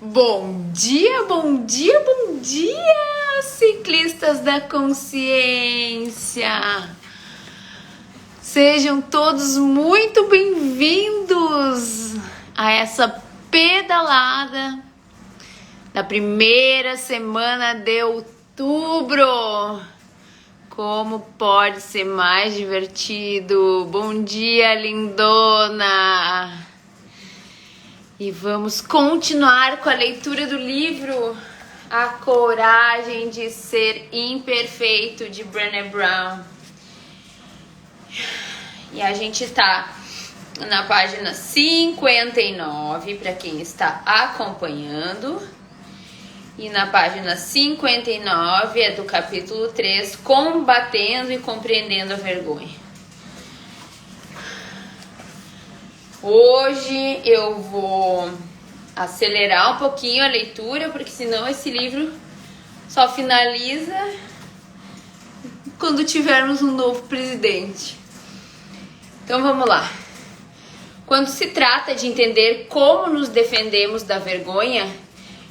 Bom dia, bom dia, bom dia, ciclistas da consciência! Sejam todos muito bem-vindos a essa pedalada da primeira semana de outubro. Como pode ser mais divertido? Bom dia, lindona! E vamos continuar com a leitura do livro A Coragem de Ser Imperfeito, de Brené Brown. E a gente tá na página 59, para quem está acompanhando. E na página 59 é do capítulo 3, Combatendo e Compreendendo a Vergonha. Hoje eu vou acelerar um pouquinho a leitura, porque senão esse livro só finaliza quando tivermos um novo presidente. Então vamos lá. Quando se trata de entender como nos defendemos da vergonha,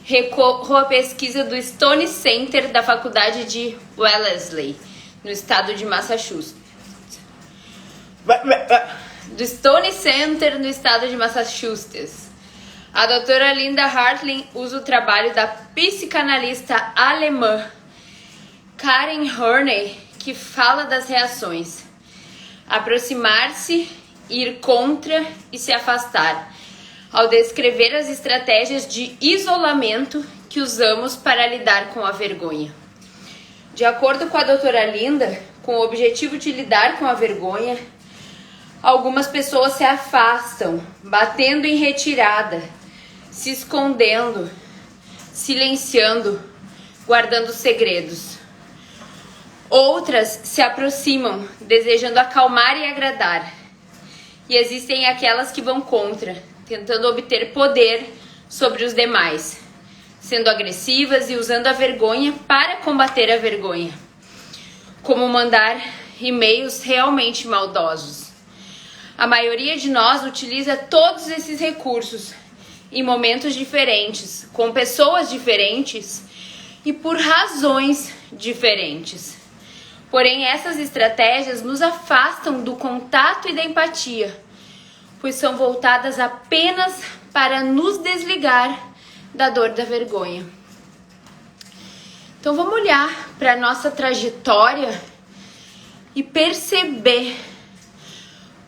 recorro à pesquisa do Stone Center da Faculdade de Wellesley, no estado de Massachusetts. Do Stone Center, no estado de Massachusetts. A doutora Linda Hartling usa o trabalho da psicanalista alemã Karen Horney, que fala das reações: aproximar-se, ir contra e se afastar, ao descrever as estratégias de isolamento que usamos para lidar com a vergonha. De acordo com a doutora Linda, com o objetivo de lidar com a vergonha, algumas pessoas se afastam, batendo em retirada, se escondendo, silenciando, guardando segredos. Outras se aproximam, desejando acalmar e agradar. E existem aquelas que vão contra, tentando obter poder sobre os demais, sendo agressivas e usando a vergonha para combater a vergonha, como mandar e-mails realmente maldosos. A maioria de nós utiliza todos esses recursos em momentos diferentes, com pessoas diferentes e por razões diferentes. Porém, essas estratégias nos afastam do contato e da empatia, pois são voltadas apenas para nos desligar da dor da vergonha. Então vamos olhar para a nossa trajetória e perceber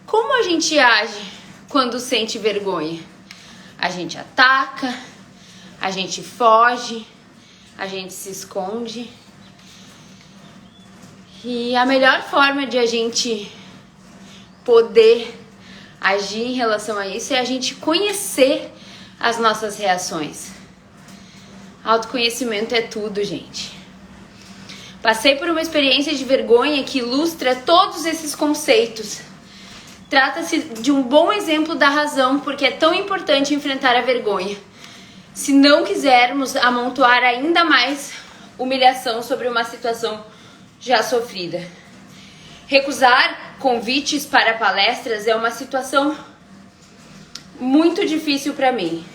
como a gente age quando sente vergonha. A gente ataca, a gente foge, a gente se esconde. E a melhor forma de a gente poder agir em relação a isso é a gente conhecer as nossas reações. Autoconhecimento é tudo, gente. Passei por uma experiência de vergonha que ilustra todos esses conceitos. Trata-se de um bom exemplo da razão porque é tão importante enfrentar a vergonha, se não quisermos amontoar ainda mais humilhação sobre uma situação já sofrida. Recusar convites para palestras é uma situação muito difícil para mim.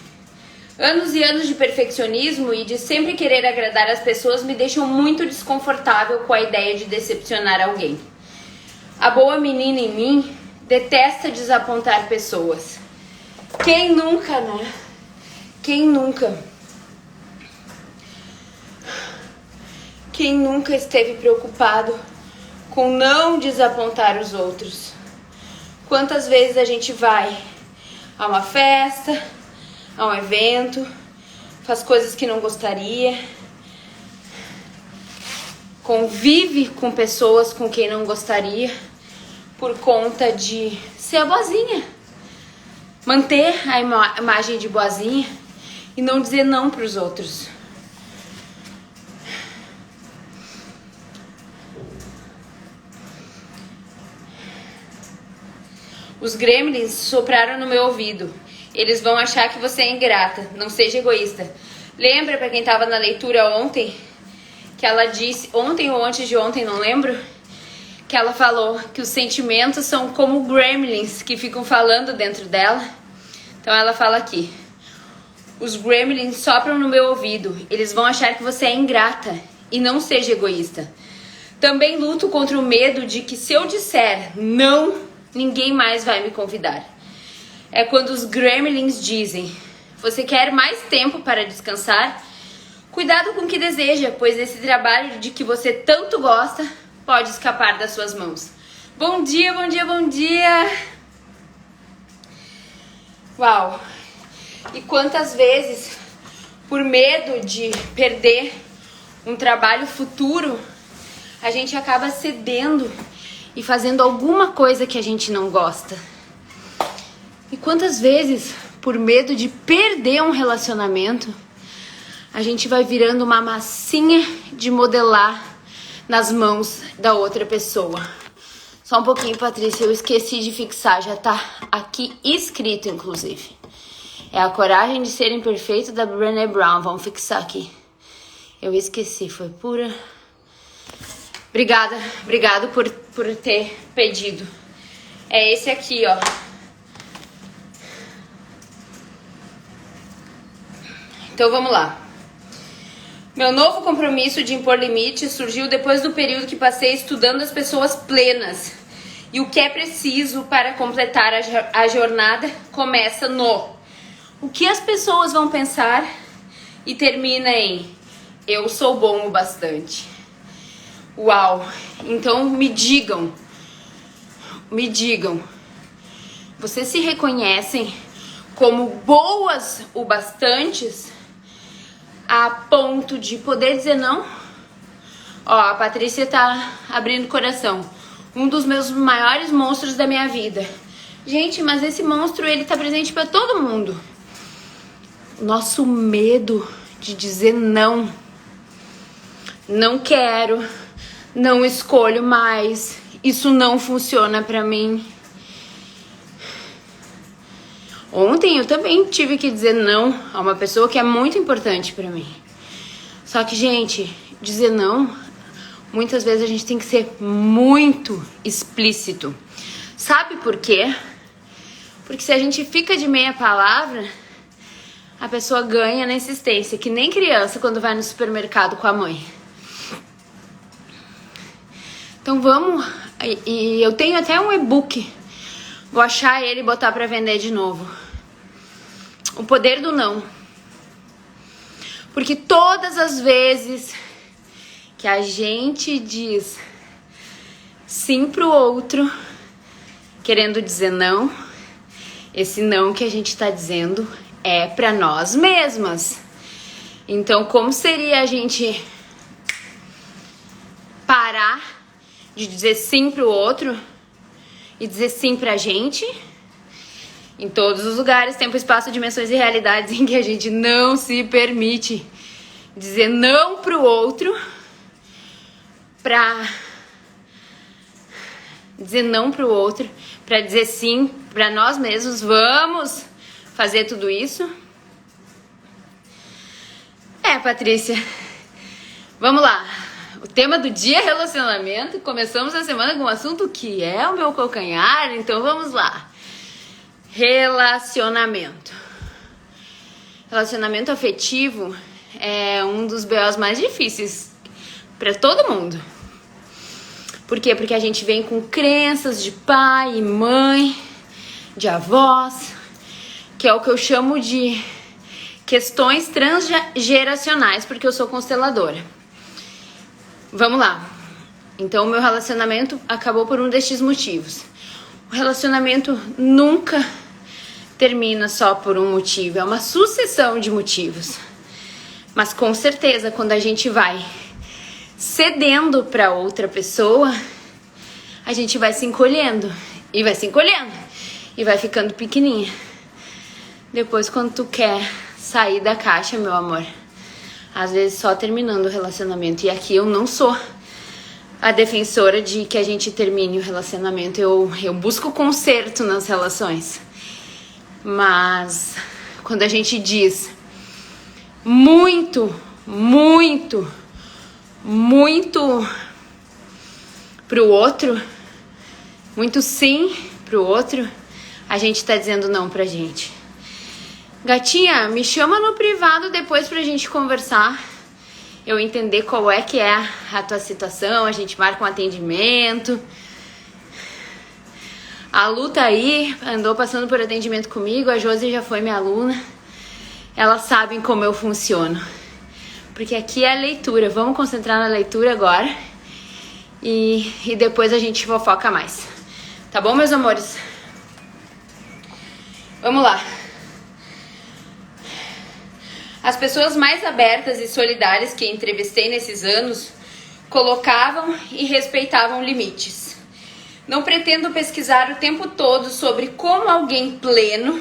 Anos e anos de perfeccionismo e de sempre querer agradar as pessoas me deixam muito desconfortável com a ideia de decepcionar alguém. A boa menina em mim detesta desapontar pessoas. Quem nunca, né? Quem nunca? Quem nunca esteve preocupado com não desapontar os outros? Quantas vezes a gente vai a uma festa, a um evento, faz coisas que não gostaria, convive com pessoas com quem não gostaria, por conta de ser a boazinha, manter a imagem de boazinha e não dizer não para os outros. Os gremlins sopraram no meu ouvido. Eles vão achar que você é ingrata, não seja egoísta. Lembra, para quem estava na leitura ontem, que ela disse, ontem ou antes de ontem, não lembro, que ela falou que os sentimentos são como gremlins que ficam falando dentro dela. Então ela fala aqui: Os gremlins sopram no meu ouvido. Eles vão achar que você é ingrata e não seja egoísta. Também luto contra o medo de que se eu disser não, ninguém mais vai me convidar. É quando os gremlins dizem: você quer mais tempo para descansar? Cuidado com o que deseja, pois esse trabalho de que você tanto gosta pode escapar das suas mãos. Bom dia, bom dia, bom dia! Uau! E quantas vezes, por medo de perder um trabalho futuro, a gente acaba cedendo e fazendo alguma coisa que a gente não gosta. E quantas vezes, por medo de perder um relacionamento, a gente vai virando uma massinha de modelar nas mãos da outra pessoa. Só um pouquinho, Patrícia, eu esqueci de fixar, já tá aqui escrito, inclusive. É A Coragem de Ser Imperfeito, da Brené Brown. Vamos fixar aqui. Eu esqueci, foi pura... Obrigado por ter pedido. É esse aqui, ó. Então vamos lá. Meu novo compromisso de impor limites surgiu depois do período que passei estudando as pessoas plenas. E o que é preciso para completar a jornada começa no: o que as pessoas vão pensar, e termina em: eu sou bom o bastante. Uau! Então me digam, vocês se reconhecem como boas o bastantes a ponto de poder dizer não? Ó, a Patrícia tá abrindo o coração. Um dos meus maiores monstros da minha vida. Gente, mas esse monstro, ele tá presente pra todo mundo. Nosso medo de dizer não. Não quero, não escolho mais, isso não funciona pra mim. Ontem eu também tive que dizer não a uma pessoa que é muito importante pra mim. Só que, gente, dizer não, muitas vezes a gente tem que ser muito explícito. Sabe por quê? Porque se a gente fica de meia palavra, a pessoa ganha na insistência, que nem criança quando vai no supermercado com a mãe. Então vamos, e eu tenho até um e-book, vou achar ele e botar pra vender de novo. O poder do não. Porque todas as vezes que a gente diz sim pro outro, querendo dizer não, esse não que a gente tá dizendo é pra nós mesmas. Então, como seria a gente parar de dizer sim pro outro e dizer sim pra gente? Em todos os lugares, tempo, espaço, dimensões e realidades em que a gente não se permite dizer não pro outro, pra dizer não pro outro, pra dizer sim pra nós mesmos. Vamos fazer tudo isso? Patrícia, vamos lá. O tema do dia é relacionamento. Começamos a semana com um assunto que é o meu calcanhar, então vamos lá. Relacionamento. Relacionamento afetivo é um dos BOs mais difíceis para todo mundo. Por quê? Porque a gente vem com crenças de pai e mãe, de avós, que é o que eu chamo de questões transgeracionais, porque eu sou consteladora. Vamos lá. Então, o meu relacionamento acabou por um destes motivos. O relacionamento nunca termina só por um motivo, é uma sucessão de motivos. Mas com certeza, quando a gente vai cedendo para outra pessoa, a gente vai se encolhendo e vai se encolhendo e vai ficando pequenininha. Depois, quando tu quer sair da caixa, meu amor, às vezes só terminando o relacionamento. E aqui eu não sou a defensora de que a gente termine o relacionamento. Eu busco conserto nas relações. Mas quando a gente diz muito pro outro, muito sim pro outro, a gente tá dizendo não pra gente. Gatinha, me chama no privado depois pra gente conversar. Eu entender qual é que é a tua situação, a gente marca um atendimento. A Lu tá aí, andou passando por atendimento comigo, a Josi já foi minha aluna. Elas sabem como eu funciono. Porque aqui é a leitura, vamos concentrar na leitura agora. E depois a gente fofoca mais. Tá bom, meus amores? Vamos lá. As pessoas mais abertas e solidárias que entrevistei nesses anos colocavam e respeitavam limites. Não pretendo pesquisar o tempo todo sobre como alguém pleno,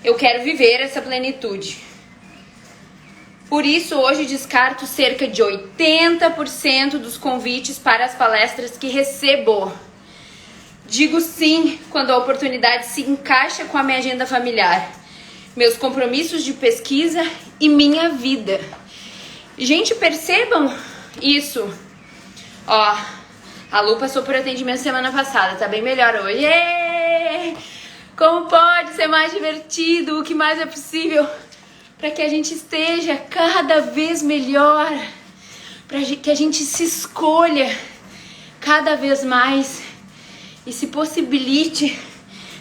eu quero viver essa plenitude. Por isso, hoje descarto cerca de 80% dos convites para as palestras que recebo. Digo sim quando a oportunidade se encaixa com a minha agenda familiar, meus compromissos de pesquisa e minha vida. Gente, percebam isso. Ó, a Lu passou por atendimento semana passada, tá bem melhor hoje. Como pode ser mais divertido? O que mais é possível para que a gente esteja cada vez melhor, para que a gente se escolha cada vez mais e se possibilite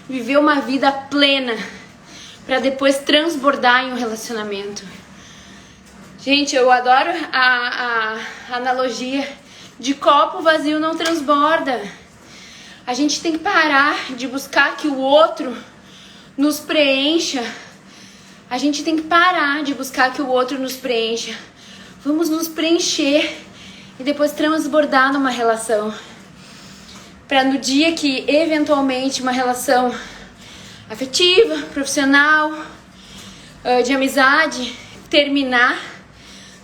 viver uma vida plena, para depois transbordar em um relacionamento. Gente, eu adoro a analogia de copo vazio não transborda. A gente tem que parar de buscar que o outro nos preencha. A gente tem que parar de buscar que o outro nos preencha. Vamos nos preencher e depois transbordar numa relação. Para no dia que eventualmente uma relação afetiva, profissional, de amizade terminar,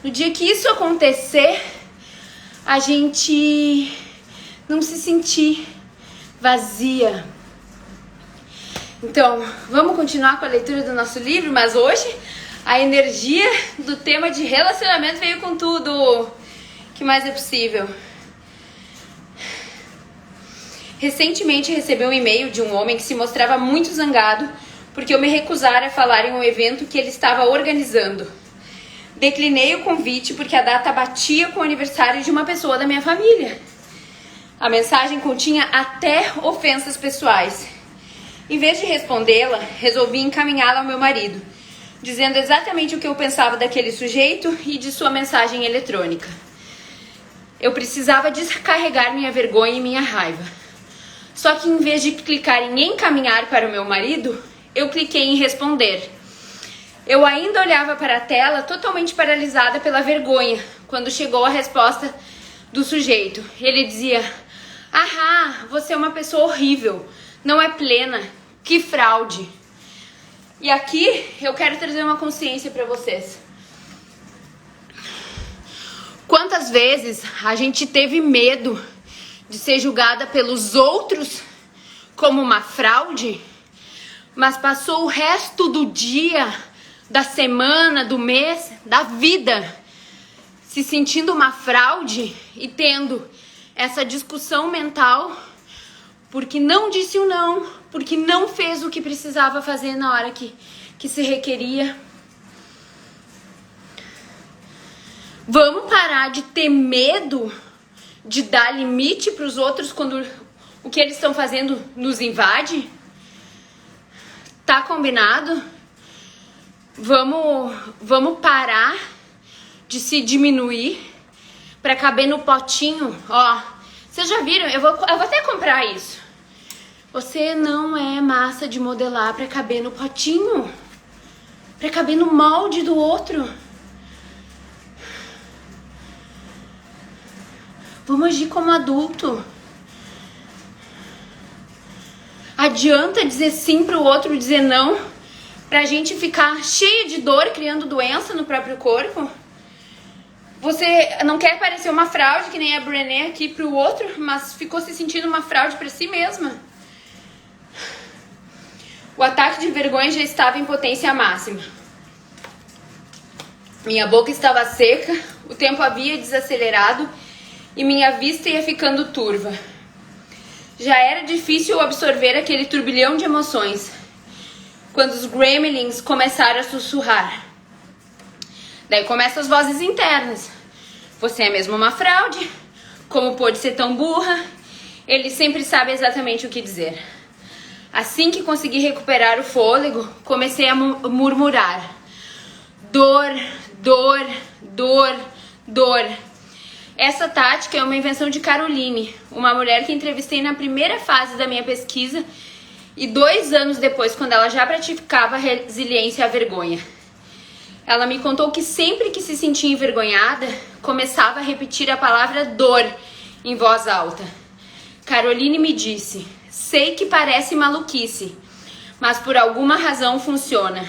no dia que isso acontecer, a gente não se sentir vazia. Então, vamos continuar com a leitura do nosso livro, mas hoje a energia do tema de relacionamento veio com tudo. O que mais é possível? Recentemente recebi um e-mail de um homem que se mostrava muito zangado porque eu me recusara a falar em um evento que ele estava organizando. Declinei o convite porque a data batia com o aniversário de uma pessoa da minha família. A mensagem continha até ofensas pessoais. Em vez de respondê-la, resolvi encaminhá-la ao meu marido, dizendo exatamente o que eu pensava daquele sujeito e de sua mensagem eletrônica. Eu precisava descarregar minha vergonha e minha raiva. Só que em vez de clicar em encaminhar para o meu marido, eu cliquei em responder. Eu ainda olhava para a tela totalmente paralisada pela vergonha, quando chegou a resposta do sujeito. Ele dizia: "Ah, você é uma pessoa horrível, não é plena, que fraude." E aqui eu quero trazer uma consciência para vocês. Quantas vezes a gente teve medo de ser julgada pelos outros como uma fraude, mas passou o resto do dia, da semana, do mês, da vida, se sentindo uma fraude e tendo essa discussão mental porque não disse o não, porque não fez o que precisava fazer na hora que se requeria. Vamos parar de ter medo de dar limite para os outros quando o que eles estão fazendo nos invade? Tá combinado? Vamos parar de se diminuir para caber no potinho. Ó, vocês já viram? Eu vou até comprar isso. Você não é massa de modelar para caber no potinho, para caber no molde do outro. Vamos agir como adulto. Adianta dizer sim pro outro, dizer não, pra gente ficar cheia de dor, criando doença no próprio corpo? Você não quer parecer uma fraude, que nem a Brené aqui pro outro, mas ficou se sentindo uma fraude pra si mesma. O ataque de vergonha já estava em potência máxima. Minha boca estava seca, o tempo havia desacelerado e minha vista ia ficando turva. Já era difícil absorver aquele turbilhão de emoções. quando os gremlins começaram a sussurrar. Daí começam as vozes internas. Você é mesmo uma fraude? Como pôde ser tão burra? Ele sempre sabe exatamente o que dizer. Assim que consegui recuperar o fôlego, comecei a murmurar. Dor, dor, dor, dor. Essa tática é uma invenção de Caroline, uma mulher que entrevistei na primeira fase da minha pesquisa e 2 anos depois, quando ela já praticava resiliência à vergonha. Ela me contou que sempre que se sentia envergonhada, começava a repetir a palavra dor em voz alta. Caroline me disse, sei que parece maluquice, mas por alguma razão funciona.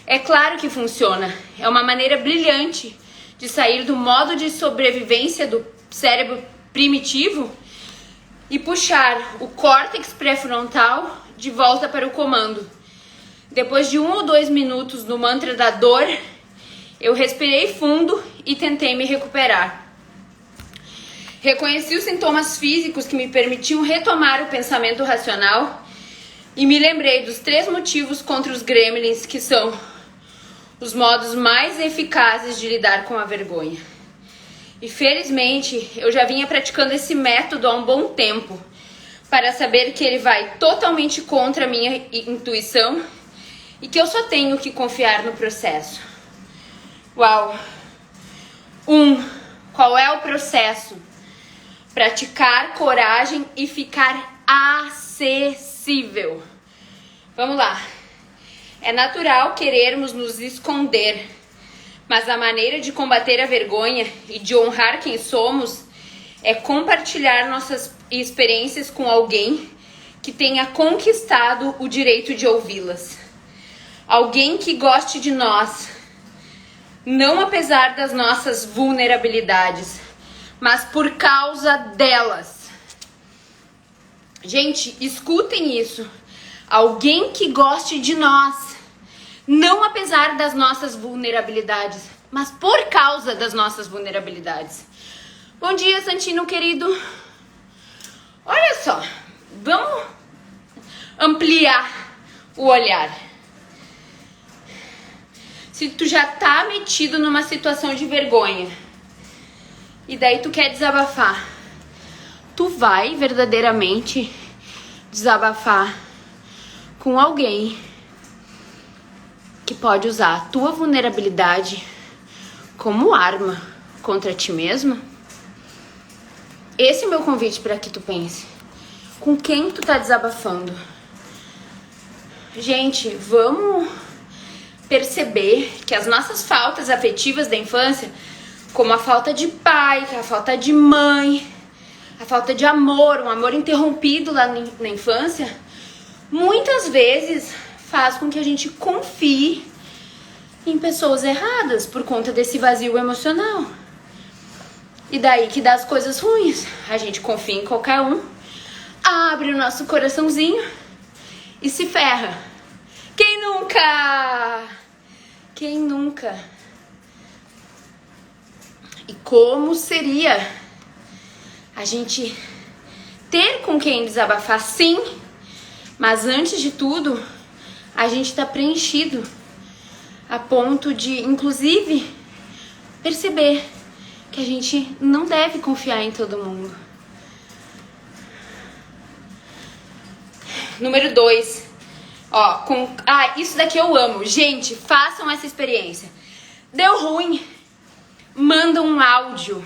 É claro que funciona, é uma maneira brilhante de sair do modo de sobrevivência do cérebro primitivo e puxar o córtex pré-frontal de volta para o comando. Depois de 1 ou 2 minutos no mantra da dor, eu respirei fundo e tentei me recuperar. Reconheci os sintomas físicos que me permitiam retomar o pensamento racional e me lembrei dos 3 motivos contra os gremlins, que são os modos mais eficazes de lidar com a vergonha. E felizmente eu já vinha praticando esse método há um bom tempo, para saber que ele vai totalmente contra a minha intuição e que eu só tenho que confiar no processo. Uau! 1. Qual é o processo? Praticar coragem e ficar acessível. Vamos lá. É natural querermos nos esconder, mas a maneira de combater a vergonha e de honrar quem somos é compartilhar nossas experiências com alguém que tenha conquistado o direito de ouvi-las. Alguém que goste de nós, não apesar das nossas vulnerabilidades, mas por causa delas. Gente, escutem isso. Alguém que goste de nós, não apesar das nossas vulnerabilidades, mas por causa das nossas vulnerabilidades. Bom dia, Santino querido. Olha só, vamos ampliar o olhar. Se tu já tá metido numa situação de vergonha e daí tu quer desabafar, tu vai verdadeiramente desabafar com alguém que pode usar a tua vulnerabilidade como arma contra ti mesmo? Esse é o meu convite para que tu pense. Com quem tu tá desabafando? Gente, vamos perceber que as nossas faltas afetivas da infância, como a falta de pai, a falta de mãe, a falta de amor, um amor interrompido lá na infância, muitas vezes faz com que a gente confie em pessoas erradas por conta desse vazio emocional. E daí que dá as coisas ruins. A gente confia em qualquer um, abre o nosso coraçãozinho e se ferra. Quem nunca? Quem nunca? E como seria a gente ter com quem desabafar, sim, mas antes de tudo, a gente tá preenchido a ponto de, inclusive, perceber que a gente não deve confiar em todo mundo. Número 2. Isso daqui eu amo. Gente, façam essa experiência. Deu ruim? Manda um áudio,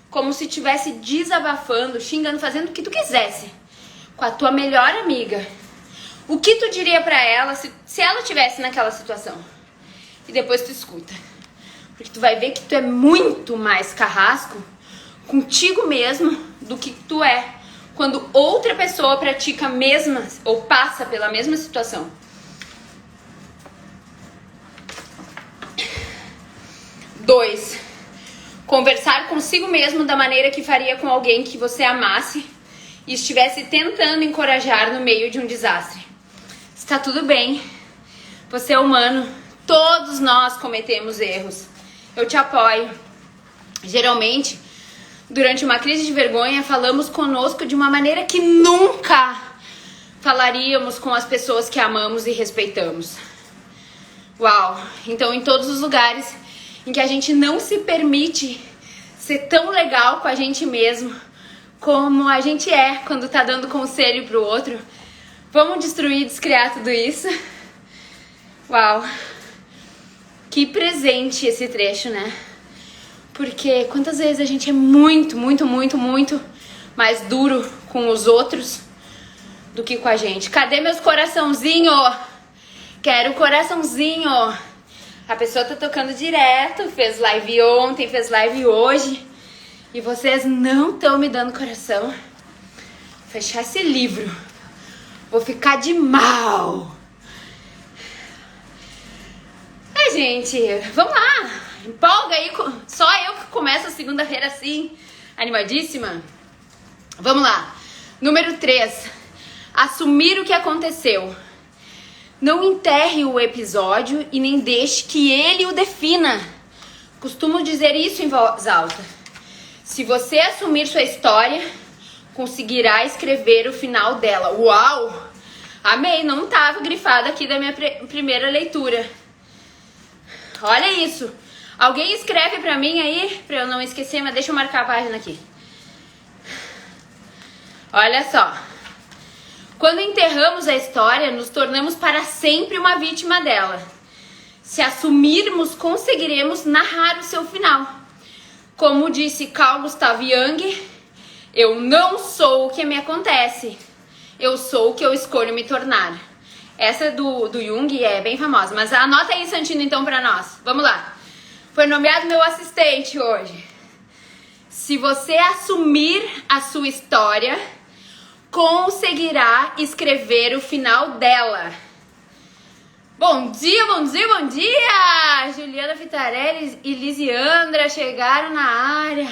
como se estivesse desabafando, xingando, fazendo o que tu quisesse, com a tua melhor amiga. O que tu diria pra ela se ela estivesse naquela situação? E depois tu escuta. Porque tu vai ver que tu é muito mais carrasco contigo mesmo do que tu é quando outra pessoa pratica a mesma ou passa pela mesma situação. 2. Conversar consigo mesmo da maneira que faria com alguém que você amasse e estivesse tentando encorajar no meio de um desastre. Está tudo bem. Você é humano. Todos nós cometemos erros. Eu te apoio. Geralmente, durante uma crise de vergonha, falamos conosco de uma maneira que nunca falaríamos com as pessoas que amamos e respeitamos. Uau! Então, em todos os lugares em que a gente não se permite ser tão legal com a gente mesmo como a gente é quando tá dando conselho pro outro, vamos destruir e descriar tudo isso? Uau! Que presente esse trecho, né? Porque quantas vezes a gente é muito mais duro com os outros do que com a gente. Cadê meus coraçãozinho? Quero coraçãozinho. A pessoa tá tocando direto, fez live ontem, fez live hoje. E vocês não estão me dando coração. Vou fechar esse livro. Vou ficar de mal. Ai, gente, vamos lá. Empolga aí. Só eu que começo a segunda-feira assim, animadíssima. Vamos lá. Número 3. Assumir o que aconteceu. Não enterre o episódio e nem deixe que ele o defina. Costumo dizer isso em voz alta. Se você assumir sua história, conseguirá escrever o final dela. Uau! Amei, não estava grifado aqui da minha primeira leitura. Olha isso. Alguém escreve pra mim aí, pra eu não esquecer, mas deixa eu marcar a página aqui. Olha só. Quando enterramos a história, nos tornamos para sempre uma vítima dela. Se assumirmos, conseguiremos narrar o seu final. Como disse Carl Gustav Jung, eu não sou o que me acontece, eu sou o que eu escolho me tornar. Essa do Jung é bem famosa, mas anota aí, Santino, então, pra nós. Vamos lá. Foi nomeado meu assistente hoje. Se você assumir a sua história, conseguirá escrever o final dela. Bom dia, bom dia, bom dia! Juliana Vitarelli e Lisiandra chegaram na área.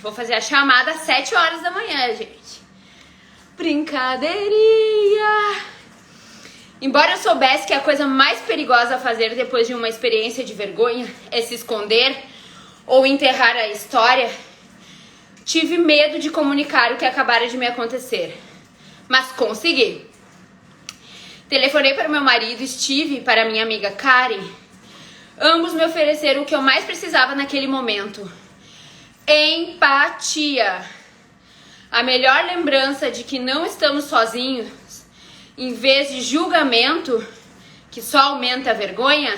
Vou fazer a chamada às 7 horas da manhã, gente. Brincadeirinha! Embora eu soubesse que a coisa mais perigosa a fazer depois de uma experiência de vergonha é se esconder ou enterrar a história, tive medo de comunicar o que acabara de me acontecer, mas consegui. Telefonei para meu marido Steve e para minha amiga Karen. Ambos me ofereceram o que eu mais precisava naquele momento: empatia. A melhor lembrança de que não estamos sozinhos, em vez de julgamento, que só aumenta a vergonha,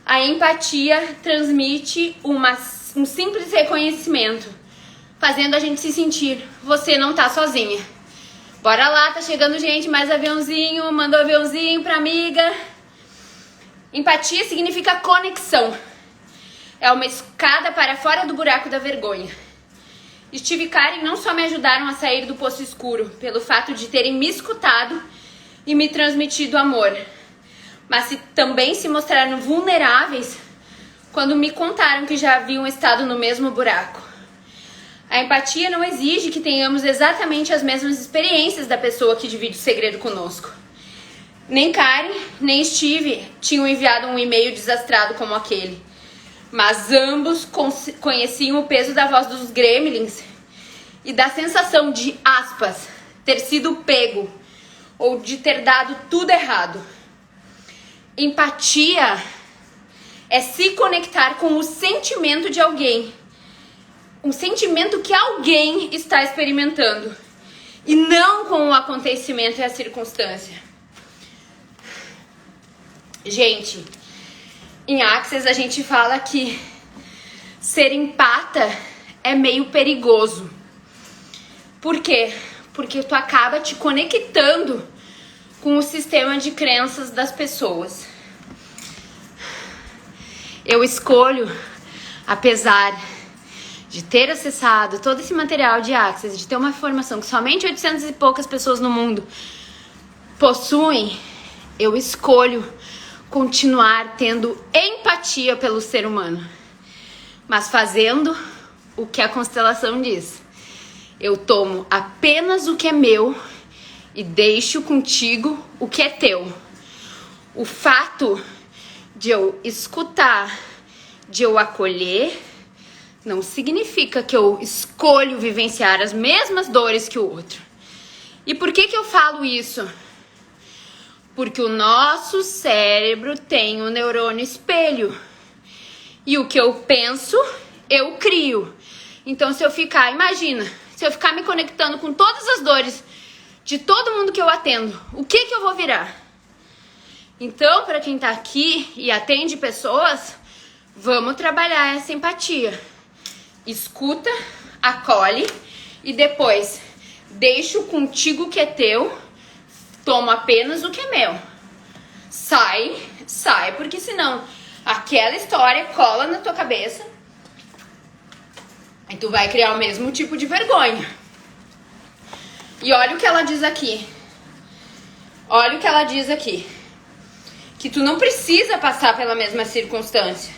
a empatia transmite um simples reconhecimento, fazendo a gente se sentir, você não tá sozinha. Bora lá, tá chegando gente, mais aviãozinho, mandou aviãozinho pra amiga. Empatia significa conexão. É uma escada para fora do buraco da vergonha. Steve e Karen não só me ajudaram a sair do poço escuro, pelo fato de terem me escutado e me transmitido amor, mas também se mostraram vulneráveis quando me contaram que já haviam estado no mesmo buraco. A empatia não exige que tenhamos exatamente as mesmas experiências da pessoa que divide o segredo conosco. Nem Karen, nem Steve tinham enviado um e-mail desastrado como aquele. Mas ambos conheciam o peso da voz dos gremlins e da sensação de, aspas, ter sido pego ou de ter dado tudo errado. Empatia é se conectar com o sentimento de alguém. Um sentimento que alguém está experimentando e não com o acontecimento e a circunstância. Gente, em Access a gente fala que ser empata é meio perigoso. Por quê? Porque tu acaba te conectando com o sistema de crenças das pessoas. Eu escolho, apesar de ter acessado todo esse material de Access, de ter uma formação que somente 800 e poucas pessoas no mundo possuem, eu escolho continuar tendo empatia pelo ser humano, mas fazendo o que a constelação diz. Eu tomo apenas o que é meu e deixo contigo o que é teu. O fato de eu escutar, de eu acolher, não significa que eu escolho vivenciar as mesmas dores que o outro. E por que eu falo isso? Porque o nosso cérebro tem um neurônio espelho. E o que eu penso, eu crio. Então, se eu ficar me conectando com todas as dores de todo mundo que eu atendo, o que eu vou virar? Então, para quem tá aqui e atende pessoas, vamos trabalhar essa empatia. Escuta, acolhe e depois deixa contigo que é teu, toma apenas o que é meu. Sai, porque senão aquela história cola na tua cabeça e tu vai criar o mesmo tipo de vergonha. E olha o que ela diz aqui. Que tu não precisa passar pela mesma circunstância.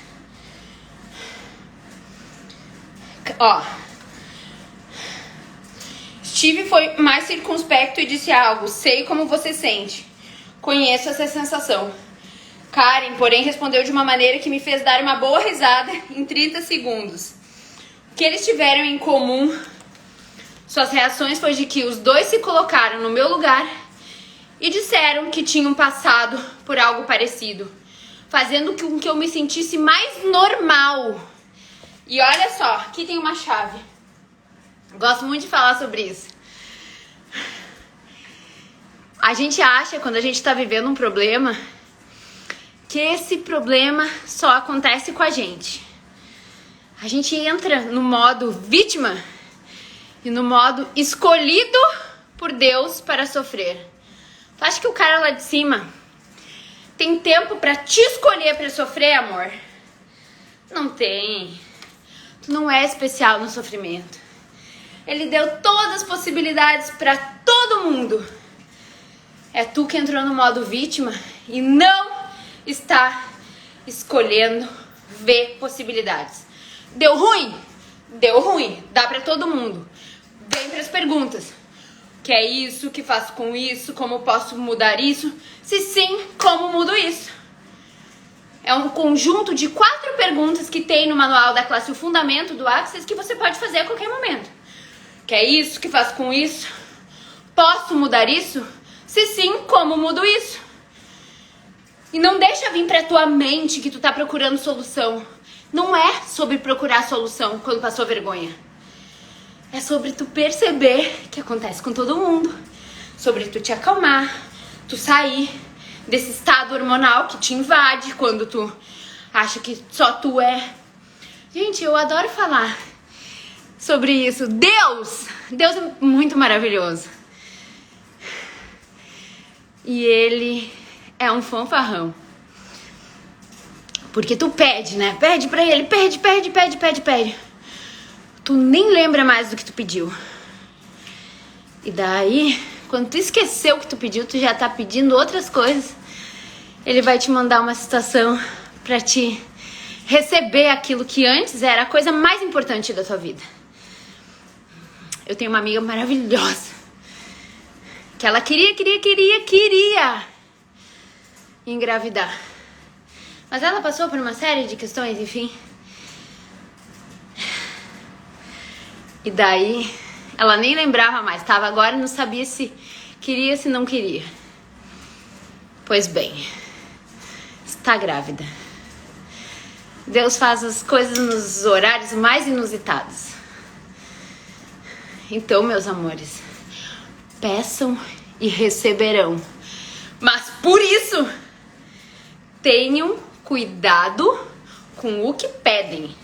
Ó. Steve foi mais circunspecto e disse algo. Sei como você sente. Conheço essa sensação. Karen, porém, respondeu de uma maneira que me fez dar uma boa risada em 30 segundos. O que eles tiveram em comum, suas reações foi de que os dois se colocaram no meu lugar e disseram que tinham passado por algo parecido, fazendo com que eu me sentisse mais normal. E olha só, aqui tem uma chave. Gosto muito de falar sobre isso. A gente acha, quando a gente tá vivendo um problema, que esse problema só acontece com a gente. A gente entra no modo vítima e no modo escolhido por Deus para sofrer. Tu acha que o cara lá de cima tem tempo pra te escolher pra sofrer, amor? Não tem. Tu não é especial no sofrimento. Ele deu todas as possibilidades pra todo mundo. É tu que entrou no modo vítima e não está escolhendo ver possibilidades. Deu ruim? Deu ruim. Dá pra todo mundo. Vem pras perguntas. Que é isso? Que faço com isso? Como posso mudar isso? Se sim, como mudo isso? É um conjunto de 4 perguntas que tem no manual da classe O Fundamento do Access que você pode fazer a qualquer momento. Que é isso? Que faço com isso? Posso mudar isso? Se sim, como mudo isso? E não deixa vir pra tua mente que tu tá procurando solução. Não é sobre procurar solução quando passou vergonha. É sobre tu perceber que acontece com todo mundo. Sobre tu te acalmar, tu sair desse estado hormonal que te invade quando tu acha que só tu é. Gente, eu adoro falar sobre isso. Deus é muito maravilhoso. E ele é um fanfarrão. Porque tu pede, né? Pede pra ele, pede. Tu nem lembra mais do que tu pediu. E daí, quando tu esqueceu o que tu pediu, tu já tá pedindo outras coisas. Ele vai te mandar uma situação pra te receber aquilo que antes era a coisa mais importante da tua vida. Eu tenho uma amiga maravilhosa que ela queria engravidar. Mas ela passou por uma série de questões, enfim. E daí, ela nem lembrava mais, tava agora, não sabia se queria, se não queria. Pois bem, está grávida. Deus faz as coisas nos horários mais inusitados. Então, meus amores, peçam e receberão. Mas por isso, tenham cuidado com o que pedem.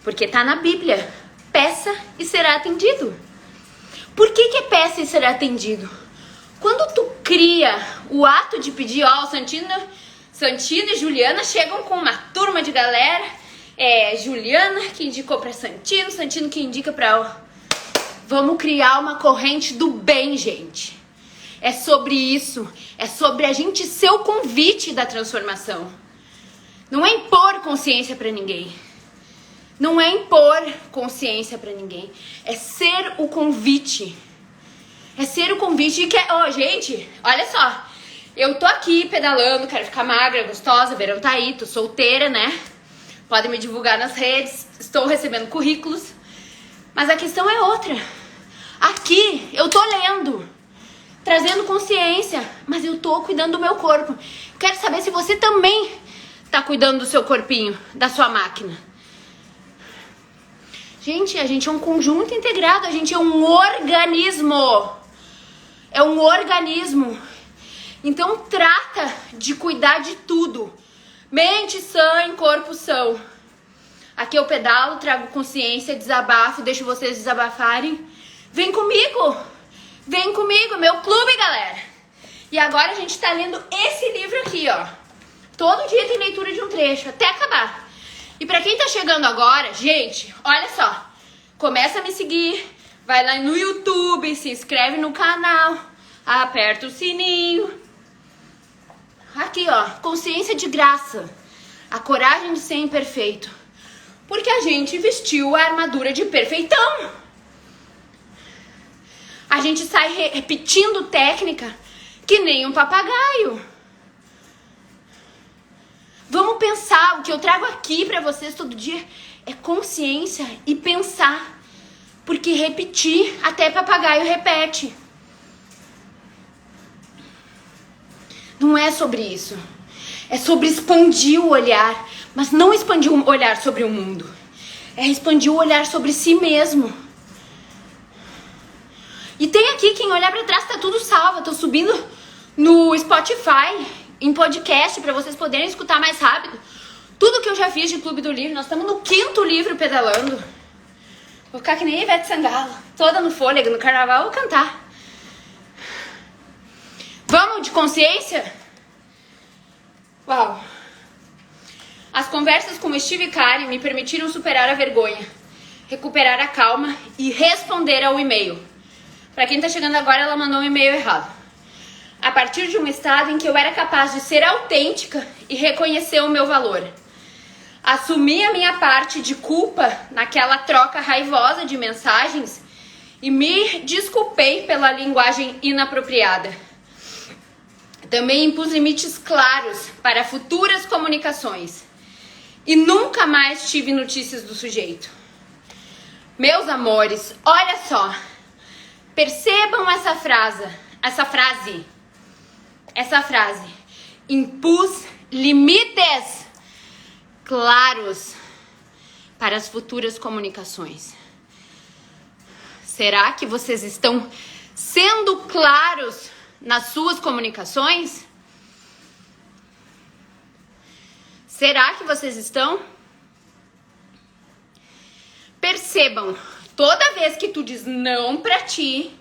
Porque tá na Bíblia. Peça e será atendido. Por que é peça e será atendido? Quando tu cria o ato de pedir, ó, o Santino e Juliana chegam com uma turma de galera. Juliana que indicou pra Santino que indica pra... Vamos criar uma corrente do bem, gente. É sobre isso. É sobre a gente ser o convite da transformação. Não é impor consciência pra ninguém. Não é impor consciência pra ninguém. É ser o convite. É ser o convite que é... gente, olha só. Eu tô aqui pedalando, quero ficar magra, gostosa, verão tá aí, tô solteira, né? Podem me divulgar nas redes, estou recebendo currículos. Mas a questão é outra. Aqui eu tô lendo, trazendo consciência, mas eu tô cuidando do meu corpo. Quero saber se você também tá cuidando do seu corpinho, da sua máquina. Gente, a gente é um conjunto integrado, a gente é um organismo. É um organismo. Então trata de cuidar de tudo. Mente sã em corpo são. Aqui eu pedalo, trago consciência, desabafo, deixo vocês desabafarem. Vem comigo! Vem comigo, meu clube, galera! E agora a gente tá lendo esse livro aqui, ó. Todo dia tem leitura de um trecho, até acabar. E pra quem tá chegando agora, gente, olha só. Começa a me seguir, vai lá no YouTube, se inscreve no canal, aperta o sininho. Aqui, ó, consciência de graça. A coragem de ser imperfeito. Porque a gente vestiu a armadura de perfeitão. A gente sai repetindo técnica que nem um papagaio. Vamos pensar, o que eu trago aqui pra vocês todo dia é consciência e pensar. Porque repetir, até papagaio repete. Não é sobre isso. É sobre expandir o olhar. Mas não expandir o olhar sobre o mundo. É expandir o olhar sobre si mesmo. E tem aqui, quem olhar pra trás, tá tudo salvo. Eu tô subindo no Spotify, em podcast, pra vocês poderem escutar mais rápido. Tudo que eu já fiz de Clube do Livro. Nós estamos no 5º livro pedalando. Vou ficar que nem Ivete Sangalo. Toda no fôlego, no carnaval, eu vou cantar. Vamos de consciência? Uau! As conversas com Steve e Karen me permitiram superar a vergonha, recuperar a calma e responder ao e-mail. Para quem tá chegando agora, ela mandou um e-mail errado. A partir de um estado em que eu era capaz de ser autêntica e reconhecer o meu valor. Assumi a minha parte de culpa naquela troca raivosa de mensagens e me desculpei pela linguagem inapropriada. Também impus limites claros para futuras comunicações. E nunca mais tive notícias do sujeito. Meus amores, olha só. Percebam essa frase. Impus limites claros para as futuras comunicações. Será que vocês estão sendo claros nas suas comunicações? Será que vocês estão? Percebam, toda vez que tu diz não pra ti,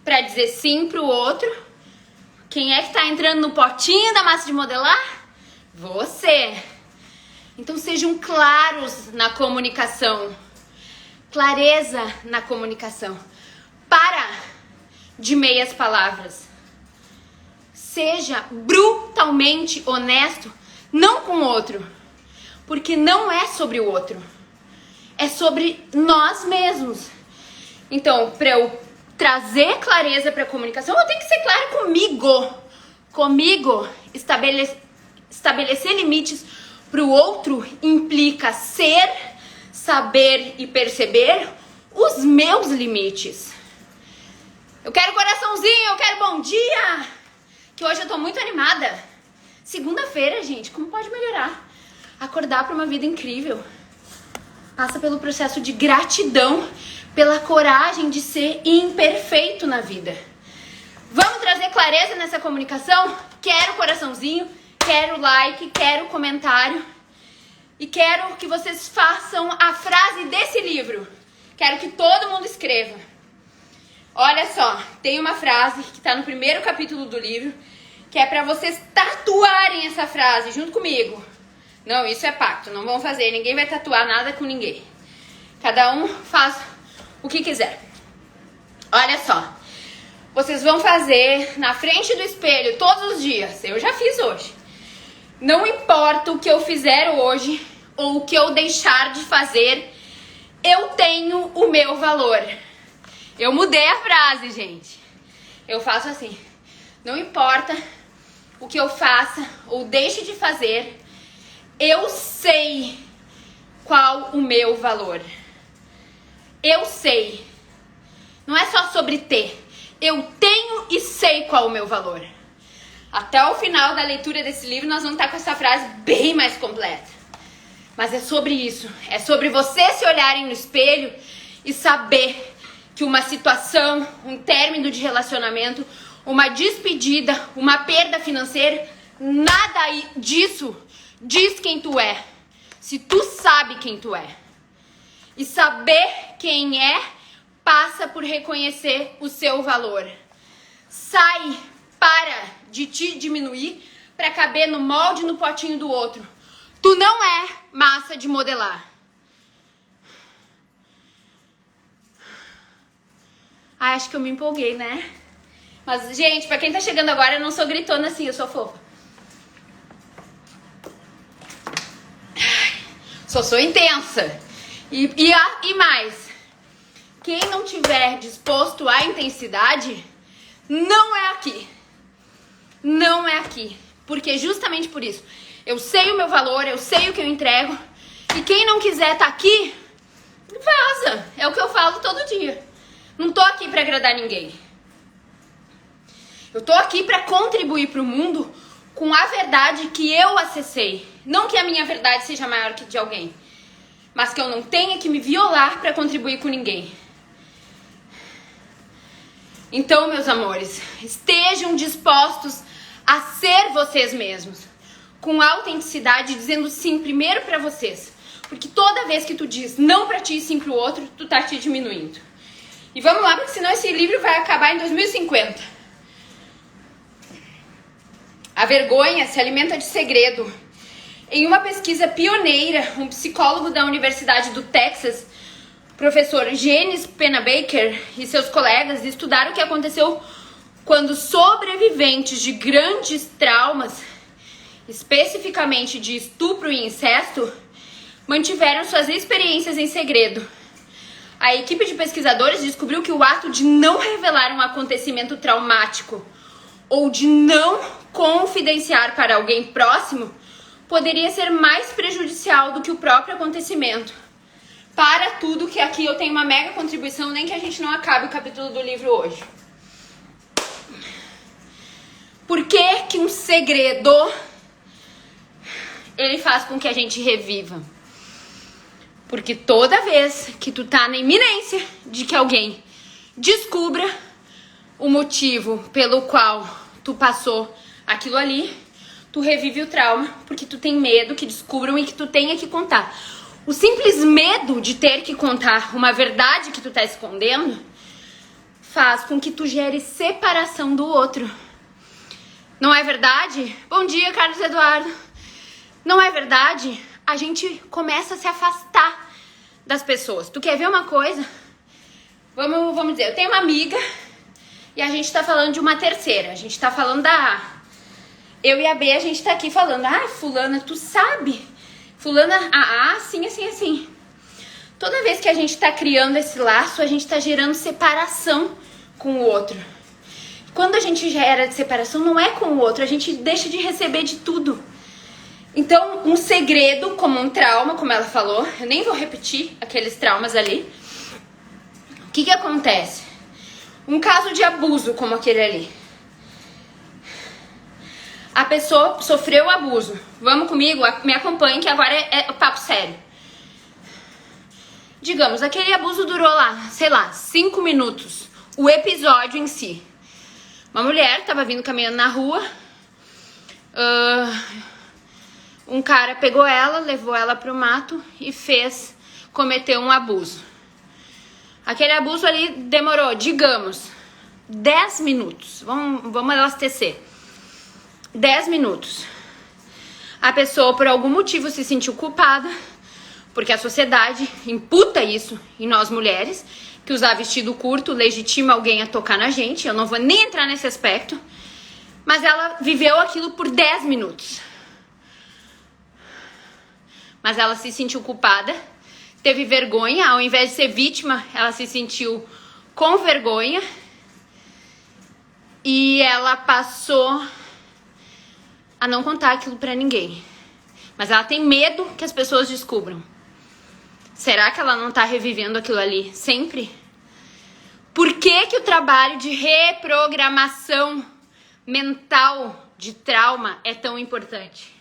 pra dizer sim pro outro, quem é que tá entrando no potinho da massa de modelar? Você. Então sejam claros na comunicação. Clareza na comunicação. Para de meias palavras. Seja brutalmente honesto, não com o outro, porque não é sobre o outro, é sobre nós mesmos. Então, para eu trazer clareza para a comunicação, eu tenho que ser clara comigo. Estabelecer limites para o outro implica ser, saber e perceber os meus limites. Eu quero coraçãozinho, eu quero bom dia, que hoje eu tô muito animada. Segunda-feira, gente, como pode melhorar? Acordar para uma vida incrível. Passa pelo processo de gratidão, pela coragem de ser imperfeito na vida. Vamos trazer clareza nessa comunicação? Quero coraçãozinho, quero like, quero comentário. E quero que vocês façam a frase desse livro. Quero que todo mundo escreva. Olha só, tem uma frase que está no 1º capítulo do livro, que é para vocês tatuarem essa frase junto comigo. Não, isso é pacto, não vão fazer, ninguém vai tatuar nada com ninguém. Cada um faz o que quiser. Olha só, vocês vão fazer na frente do espelho todos os dias, eu já fiz hoje. Não importa o que eu fizer hoje ou o que eu deixar de fazer, eu tenho o meu valor. Eu mudei a frase, gente. Eu faço assim, não importa o que eu faça ou deixe de fazer, eu sei qual o meu valor. Eu sei Não é só sobre ter. Eu tenho e sei qual é o meu valor. Até o final da leitura desse livro nós vamos estar com essa frase bem mais completa. Mas é sobre isso. É sobre vocês se olharem no espelho e saber que uma situação, um término de relacionamento, uma despedida, uma perda financeira, nada disso diz quem tu é. Se tu sabe quem tu é. E saber quem é passa por reconhecer o seu valor. Para de te diminuir para caber no molde, no potinho do outro. Tu não é massa de modelar. Ah, acho que eu me empolguei, né? Mas, gente, pra quem tá chegando agora, eu não sou gritona assim, eu sou fofa. Sou intensa. E mais, quem não tiver disposto à intensidade, não é aqui. Não é aqui. Porque justamente por isso, eu sei o meu valor, eu sei o que eu entrego. E quem não quiser tá aqui, vaza. É o que eu falo todo dia. Não tô aqui pra agradar ninguém. Eu tô aqui pra contribuir pro mundo com a verdade que eu acessei. Não que a minha verdade seja maior que de alguém, mas que eu não tenha que me violar pra contribuir com ninguém. Então, meus amores, estejam dispostos a ser vocês mesmos, com autenticidade, dizendo sim primeiro pra vocês. Porque toda vez que tu diz não pra ti e sim pro outro, tu tá te diminuindo. E vamos lá, porque senão esse livro vai acabar em 2050. A vergonha se alimenta de segredo. Em uma pesquisa pioneira, um psicólogo da Universidade do Texas, professor James Pennebaker e seus colegas estudaram o que aconteceu quando sobreviventes de grandes traumas, especificamente de estupro e incesto, mantiveram suas experiências em segredo. A equipe de pesquisadores descobriu que o ato de não revelar um acontecimento traumático ou de não confidenciar para alguém próximo poderia ser mais prejudicial do que o próprio acontecimento. Para tudo, que aqui eu tenho uma mega contribuição, nem que a gente não acabe o capítulo do livro hoje. Por que que um segredo ele faz com que a gente reviva? Porque toda vez que tu tá na iminência de que alguém descubra o motivo pelo qual tu passou aquilo ali, tu revive o trauma, porque tu tem medo que descubram e que tu tenha que contar. O simples medo de ter que contar uma verdade que tu tá escondendo faz com que tu gere separação do outro. Não é verdade? Bom dia, Carlos Eduardo. Não é verdade? A gente começa a se afastar das pessoas. Tu quer ver uma coisa? Vamos dizer, eu tenho uma amiga e a gente tá falando de uma terceira. A gente tá falando da A. Eu e a B, a gente tá aqui falando, fulana, tu sabe? Fulana, a A, assim, assim, assim. Toda vez que a gente tá criando esse laço, a gente tá gerando separação com o outro. Quando a gente gera separação, não é com o outro, a gente deixa de receber de tudo. Então, um segredo, como um trauma, como ela falou, eu nem vou repetir aqueles traumas ali. O que acontece? Um caso de abuso como aquele ali. A pessoa sofreu abuso. Vamos comigo? Me acompanhe que agora é papo sério. Digamos, aquele abuso durou lá, sei lá, 5 minutos. O episódio em si. Uma mulher estava vindo caminhando na rua. Um cara pegou ela, levou ela pro mato e cometeu um abuso. Aquele abuso ali demorou, digamos, 10 minutos. Vamos elastecer. 10 minutos. A pessoa, por algum motivo, se sentiu culpada, porque a sociedade imputa isso em nós mulheres, que usar vestido curto legitima alguém a tocar na gente. Eu não vou nem entrar nesse aspecto. Mas ela viveu aquilo por 10 minutos. Mas ela se sentiu culpada, teve vergonha, ao invés de ser vítima, ela se sentiu com vergonha. E ela passou a não contar aquilo pra ninguém. Mas ela tem medo que as pessoas descubram. Será que ela não tá revivendo aquilo ali sempre? Por que o trabalho de reprogramação mental de trauma é tão importante?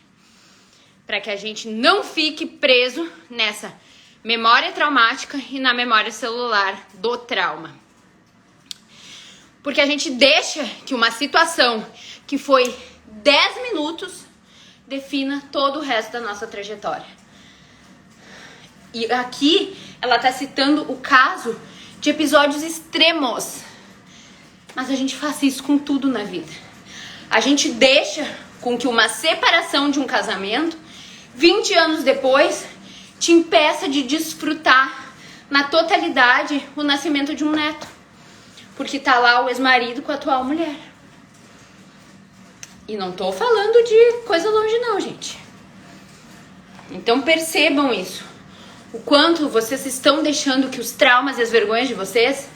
Para que a gente não fique preso nessa memória traumática e na memória celular do trauma. Porque a gente deixa que uma situação que foi 10 minutos defina todo o resto da nossa trajetória. E aqui ela está citando o caso de episódios extremos. Mas a gente faz isso com tudo na vida. A gente deixa com que uma separação de um casamento, 20 anos depois, te impeça de desfrutar na totalidade o nascimento de um neto. Porque tá lá o ex-marido com a atual mulher. E não tô falando de coisa longe não, gente. Então percebam isso. O quanto vocês estão deixando que os traumas e as vergonhas de vocês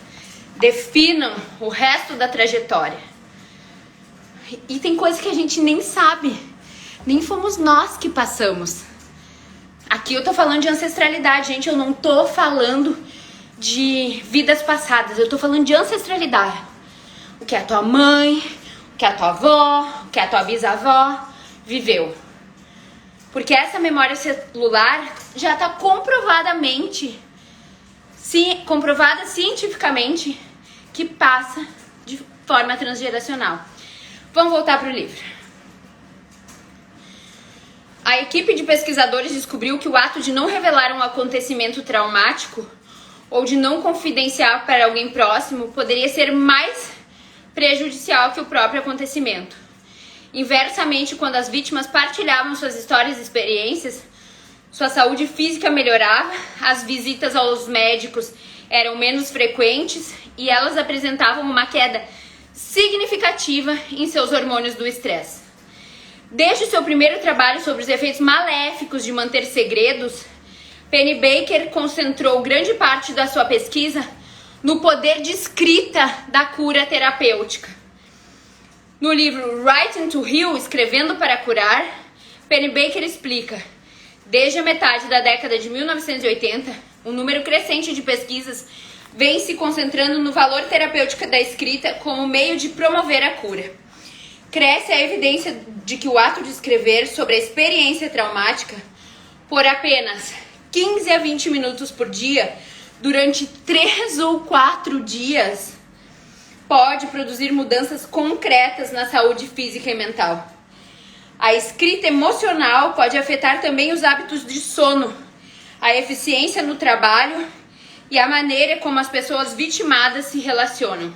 definam o resto da trajetória. E tem coisas que a gente nem sabe. Nem fomos nós que passamos. Aqui eu tô falando de ancestralidade, gente. Eu não tô falando de vidas passadas. Eu tô falando de ancestralidade. O que a tua mãe, o que a tua avó, o que a tua bisavó viveu. Porque essa memória celular já está comprovada cientificamente que passa de forma transgeracional. Vamos voltar para o livro. A equipe de pesquisadores descobriu que o ato de não revelar um acontecimento traumático ou de não confidenciar para alguém próximo poderia ser mais prejudicial que o próprio acontecimento. Inversamente, quando as vítimas partilhavam suas histórias e experiências, sua saúde física melhorava, as visitas aos médicos eram menos frequentes e elas apresentavam uma queda significativa em seus hormônios do estresse. Desde o seu primeiro trabalho sobre os efeitos maléficos de manter segredos, Penny Baker concentrou grande parte da sua pesquisa no poder de escrita da cura terapêutica. No livro Writing to Heal, Escrevendo para Curar, Penny Baker explica: desde a metade da década de 1980, um número crescente de pesquisas vem se concentrando no valor terapêutico da escrita como meio de promover a cura. Cresce a evidência de que o ato de escrever sobre a experiência traumática por apenas 15 a 20 minutos por dia, durante 3 ou 4 dias, pode produzir mudanças concretas na saúde física e mental. A escrita emocional pode afetar também os hábitos de sono, a eficiência no trabalho e a maneira como as pessoas vitimadas se relacionam.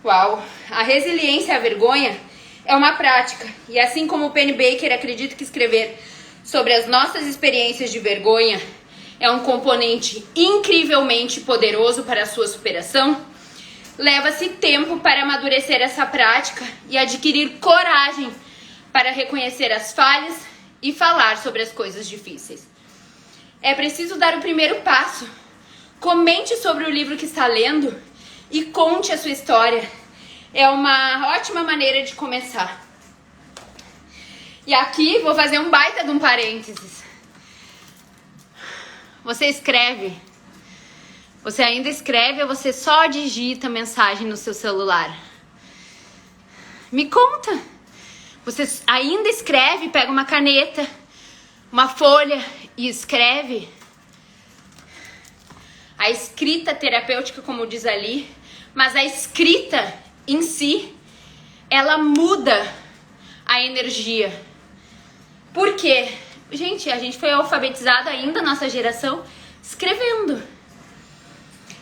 Uau! A resiliência à vergonha é uma prática, e assim como Penny Baker acredita que escrever sobre as nossas experiências de vergonha é um componente incrivelmente poderoso para a sua superação, leva-se tempo para amadurecer essa prática e adquirir coragem para reconhecer as falhas e falar sobre as coisas difíceis. É preciso dar o primeiro passo. Comente sobre o livro que está lendo e conte a sua história. É uma ótima maneira de começar. E aqui vou fazer um baita de um parênteses. Você escreve? Você ainda escreve ou você só digita mensagem no seu celular? Me conta. Você ainda escreve, pega uma caneta, uma folha e escreve? A escrita terapêutica, como diz ali, mas a escrita em si, ela muda a energia. Por quê? Gente, a gente foi alfabetizado ainda, nossa geração, escrevendo.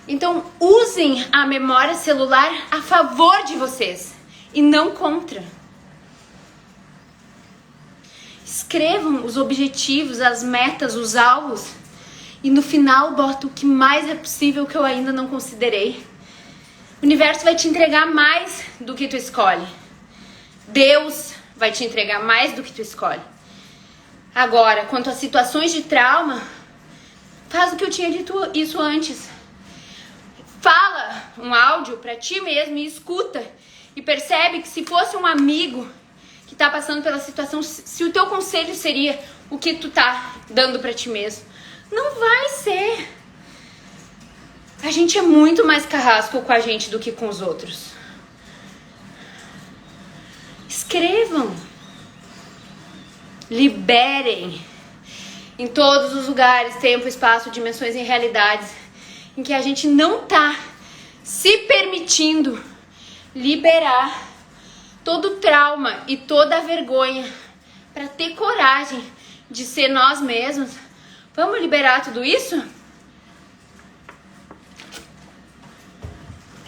Então, usem a memória celular a favor de vocês e não contra. Escrevam os objetivos, as metas, os alvos e no final bota o que mais é possível que eu ainda não considerei. O universo vai te entregar mais do que tu escolhe. Deus vai te entregar mais do que tu escolhe. Agora, quanto às situações de trauma, faz o que eu tinha dito isso antes. Fala um áudio pra ti mesmo e escuta. E percebe que se fosse um amigo que tá passando pela situação, se o teu conselho seria o que tu tá dando pra ti mesmo. Não vai ser. A gente é muito mais carrasco com a gente do que com os outros. Escrevam. Liberem. Em todos os lugares, tempo, espaço, dimensões e realidades em que a gente não tá se permitindo liberar todo o trauma e toda a vergonha para ter coragem de ser nós mesmos. Vamos liberar tudo isso?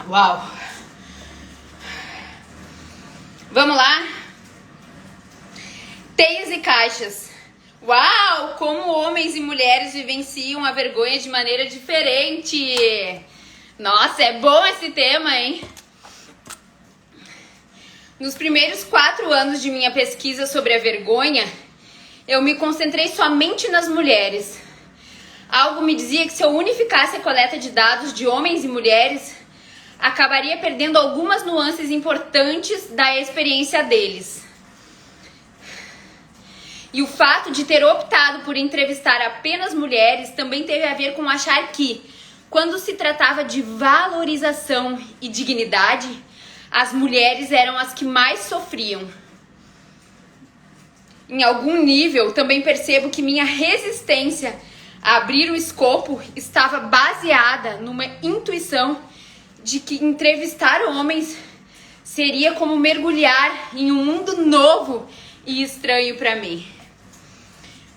Uau! Vamos lá? Teias e caixas. Uau! Como homens e mulheres vivenciam a vergonha de maneira diferente. Nossa, é bom esse tema, hein? Nos primeiros 4 anos de minha pesquisa sobre a vergonha, eu me concentrei somente nas mulheres. Algo me dizia que se eu unificasse a coleta de dados de homens e mulheres, acabaria perdendo algumas nuances importantes da experiência deles. E o fato de ter optado por entrevistar apenas mulheres também teve a ver com achar que, quando se tratava de valorização e dignidade, as mulheres eram as que mais sofriam. Em algum nível, também percebo que minha resistência a abrir o escopo estava baseada numa intuição de que entrevistar homens seria como mergulhar em um mundo novo e estranho para mim.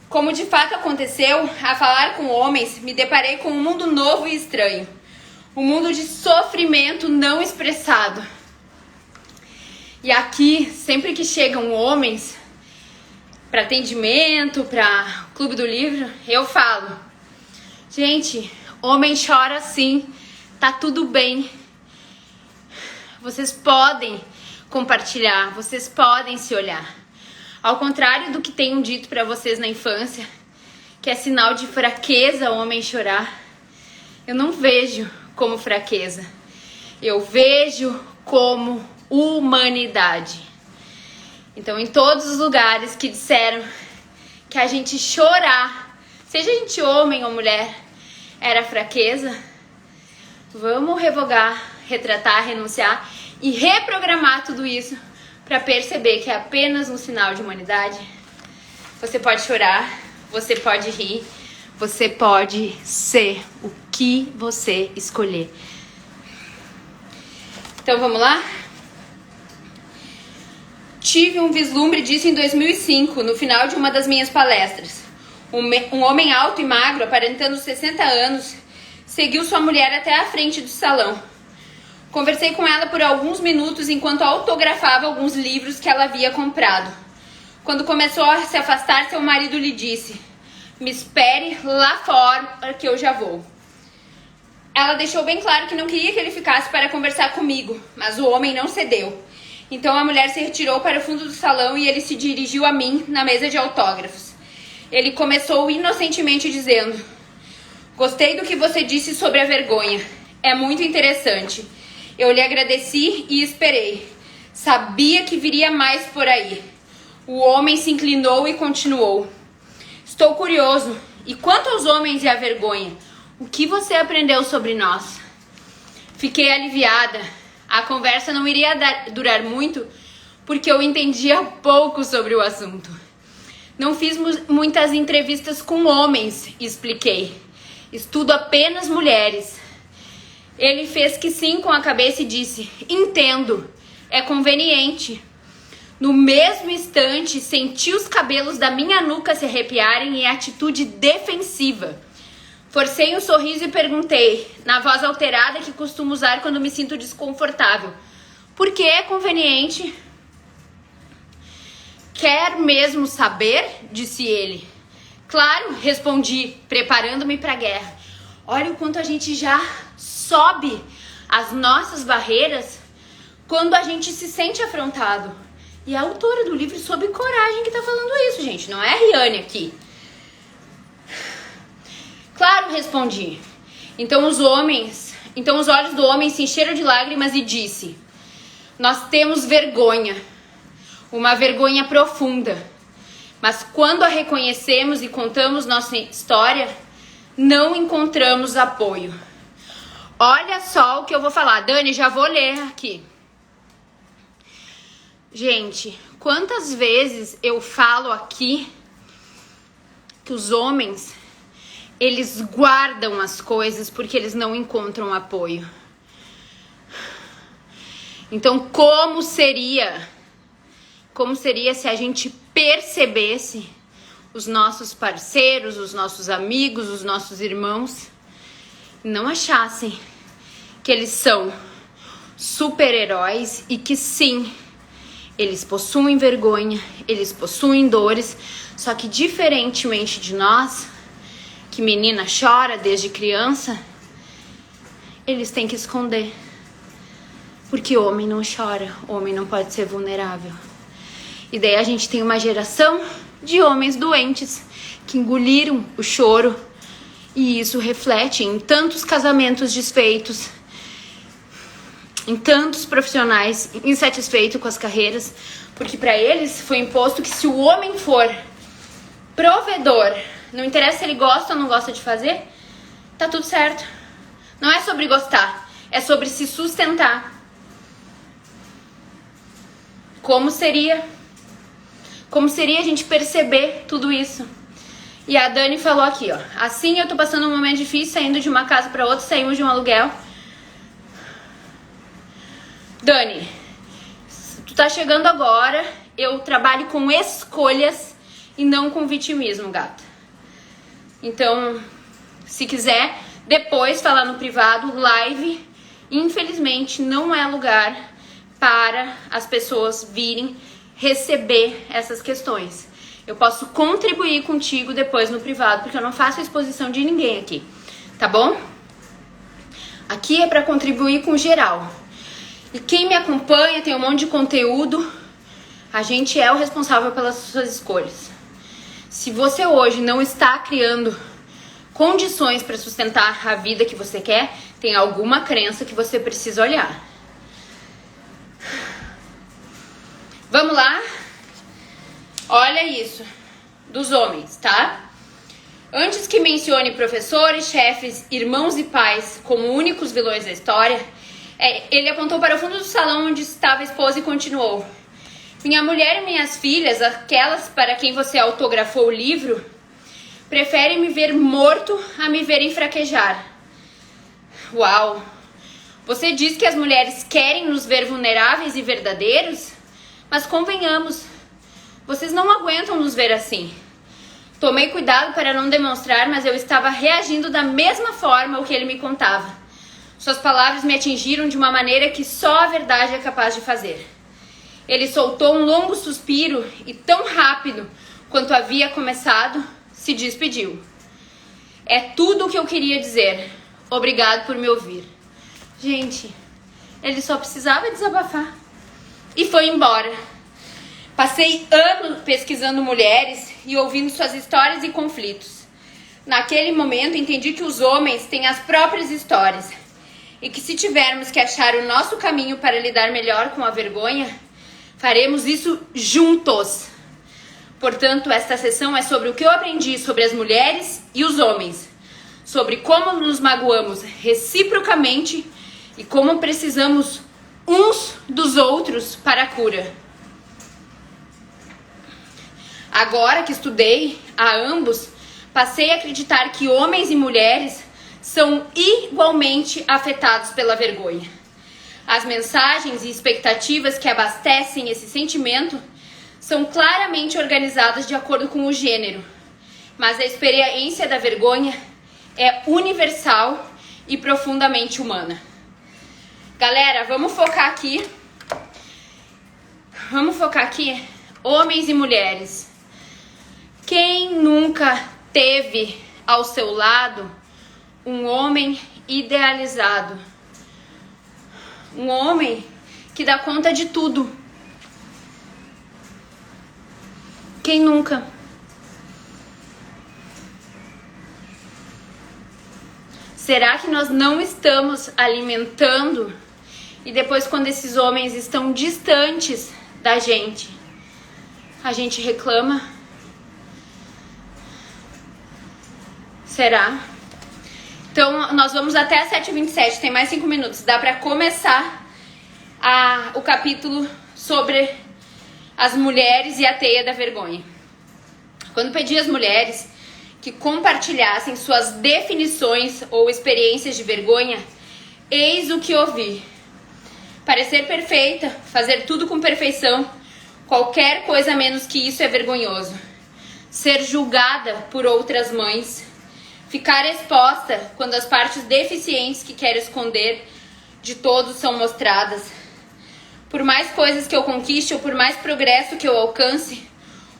Como de fato aconteceu, a falar com homens, me deparei com um mundo novo e estranho. Um mundo de sofrimento não expressado. E aqui, sempre que chegam homens para atendimento, para Clube do Livro, eu falo: gente, homem chora sim, tá tudo bem. Vocês podem compartilhar, vocês podem se olhar. Ao contrário do que tenham dito para vocês na infância, que é sinal de fraqueza o homem chorar, eu não vejo como fraqueza. Eu vejo como humanidade. Então, em todos os lugares que disseram que a gente chorar, seja a gente homem ou mulher, era fraqueza, vamos revogar, retratar, renunciar e reprogramar tudo isso para perceber que é apenas um sinal de humanidade. Você pode chorar, você pode rir, você pode ser o que você escolher. Então vamos lá? Tive um vislumbre disso em 2005, no final de uma das minhas palestras. Um homem alto e magro, aparentando 60 anos, seguiu sua mulher até a frente do salão. Conversei com ela por alguns minutos enquanto autografava alguns livros que ela havia comprado. Quando começou a se afastar, seu marido lhe disse: "Me espere lá fora que eu já vou." Ela deixou bem claro que não queria que ele ficasse para conversar comigo, mas o homem não cedeu. Então a mulher se retirou para o fundo do salão e ele se dirigiu a mim na mesa de autógrafos. Ele começou inocentemente dizendo: "Gostei do que você disse sobre a vergonha. É muito interessante." Eu lhe agradeci e esperei. Sabia que viria mais por aí. O homem se inclinou e continuou: "Estou curioso. E quanto aos homens e à vergonha, o que você aprendeu sobre nós?" Fiquei aliviada. A conversa não iria durar muito, porque eu entendia pouco sobre o assunto. Não fiz muitas entrevistas com homens, expliquei. Estudo apenas mulheres. Ele fez que sim com a cabeça e disse: "Entendo, é conveniente." No mesmo instante, senti os cabelos da minha nuca se arrepiarem em atitude defensiva. Forcei um sorriso e perguntei, na voz alterada que costumo usar quando me sinto desconfortável: "Por que é conveniente?" "Quer mesmo saber?" disse ele. "Claro", respondi, preparando-me para a guerra. Olha o quanto a gente já sobe as nossas barreiras quando a gente se sente afrontado. E a autora do livro Sob Coragem que tá falando isso, gente. Não é a Riane aqui. "Claro", respondi. Então os olhos do homem se encheram de lágrimas e disse: "Nós temos vergonha, uma vergonha profunda. Mas quando a reconhecemos e contamos nossa história, não encontramos apoio." Olha só o que eu vou falar. Dani, já vou ler aqui. Gente, quantas vezes eu falo aqui que os homens, eles guardam as coisas porque eles não encontram apoio. Então, como seria se a gente percebesse os nossos parceiros, os nossos amigos, os nossos irmãos, não achassem que eles são super-heróis e que sim, eles possuem vergonha, eles possuem dores, só que diferentemente de nós, que menina chora desde criança, eles têm que esconder. Porque homem não chora, homem não pode ser vulnerável. E daí a gente tem uma geração de homens doentes que engoliram o choro e isso reflete em tantos casamentos desfeitos, em tantos profissionais insatisfeitos com as carreiras, porque para eles foi imposto que se o homem for provedor, não interessa se ele gosta ou não gosta de fazer, tá tudo certo. Não é sobre gostar, é sobre se sustentar. Como seria a gente perceber tudo isso? E a Dani falou aqui, ó. Assim eu tô passando um momento difícil, saindo de uma casa para outra, saímos de um aluguel. Dani, tu tá chegando agora, eu trabalho com escolhas e não com vitimismo, gata. Então, se quiser, depois falar no privado, live, infelizmente não é lugar para as pessoas virem receber essas questões. Eu posso contribuir contigo depois no privado, porque eu não faço exposição de ninguém aqui, tá bom? Aqui é para contribuir com geral. E quem me acompanha, tem um monte de conteúdo, a gente é o responsável pelas suas escolhas. Se você hoje não está criando condições para sustentar a vida que você quer, tem alguma crença que você precisa olhar. Vamos lá? Olha isso, dos homens, tá? Antes que mencione professores, chefes, irmãos e pais como únicos vilões da história, ele apontou para o fundo do salão onde estava a esposa e continuou. Minha mulher e minhas filhas, aquelas para quem você autografou o livro, preferem me ver morto a me verem fraquejar. Uau! Você diz que as mulheres querem nos ver vulneráveis e verdadeiros? Mas convenhamos, vocês não aguentam nos ver assim. Tomei cuidado para não demonstrar, mas eu estava reagindo da mesma forma ao que ele me contava. Suas palavras me atingiram de uma maneira que só a verdade é capaz de fazer. Ele soltou um longo suspiro e, tão rápido quanto havia começado, se despediu. É tudo o que eu queria dizer. Obrigado por me ouvir. Gente, ele só precisava desabafar. E foi embora. Passei anos pesquisando mulheres e ouvindo suas histórias e conflitos. Naquele momento entendi que os homens têm as próprias histórias e que se tivermos que achar o nosso caminho para lidar melhor com a vergonha, faremos isso juntos. Portanto, esta sessão é sobre o que eu aprendi sobre as mulheres e os homens, sobre como nos magoamos reciprocamente e como precisamos uns dos outros para a cura. Agora que estudei a ambos, passei a acreditar que homens e mulheres são igualmente afetados pela vergonha. As mensagens e expectativas que abastecem esse sentimento são claramente organizadas de acordo com o gênero, mas a experiência da vergonha é universal e profundamente humana. Galera, vamos focar aqui. Homens e mulheres. Quem nunca teve ao seu lado um homem idealizado? Um homem que dá conta de tudo. Quem nunca? Será que nós não estamos alimentando? E depois, quando esses homens estão distantes da gente, a gente reclama? Será? Então, nós vamos até as 7h27, tem mais 5 minutos. Dá pra começar o capítulo sobre as mulheres e a teia da vergonha. Quando pedi às mulheres que compartilhassem suas definições ou experiências de vergonha, eis o que ouvi. Parecer perfeita, fazer tudo com perfeição, qualquer coisa menos que isso é vergonhoso. Ser julgada por outras mães, ficar exposta quando as partes deficientes que quero esconder de todos são mostradas. Por mais coisas que eu conquiste ou por mais progresso que eu alcance,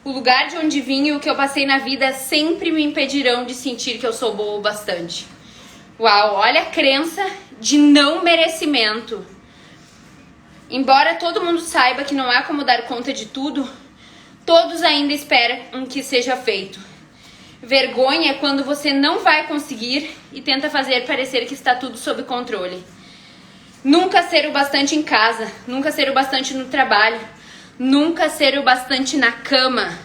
o lugar de onde vim e o que eu passei na vida sempre me impedirão de sentir que eu sou boa o bastante. Uau, olha a crença de não merecimento. Embora todo mundo saiba que não há como dar conta de tudo, todos ainda esperam que seja feito. Vergonha é quando você não vai conseguir e tenta fazer parecer que está tudo sob controle. Nunca ser o bastante em casa, nunca ser o bastante no trabalho, nunca ser o bastante na cama,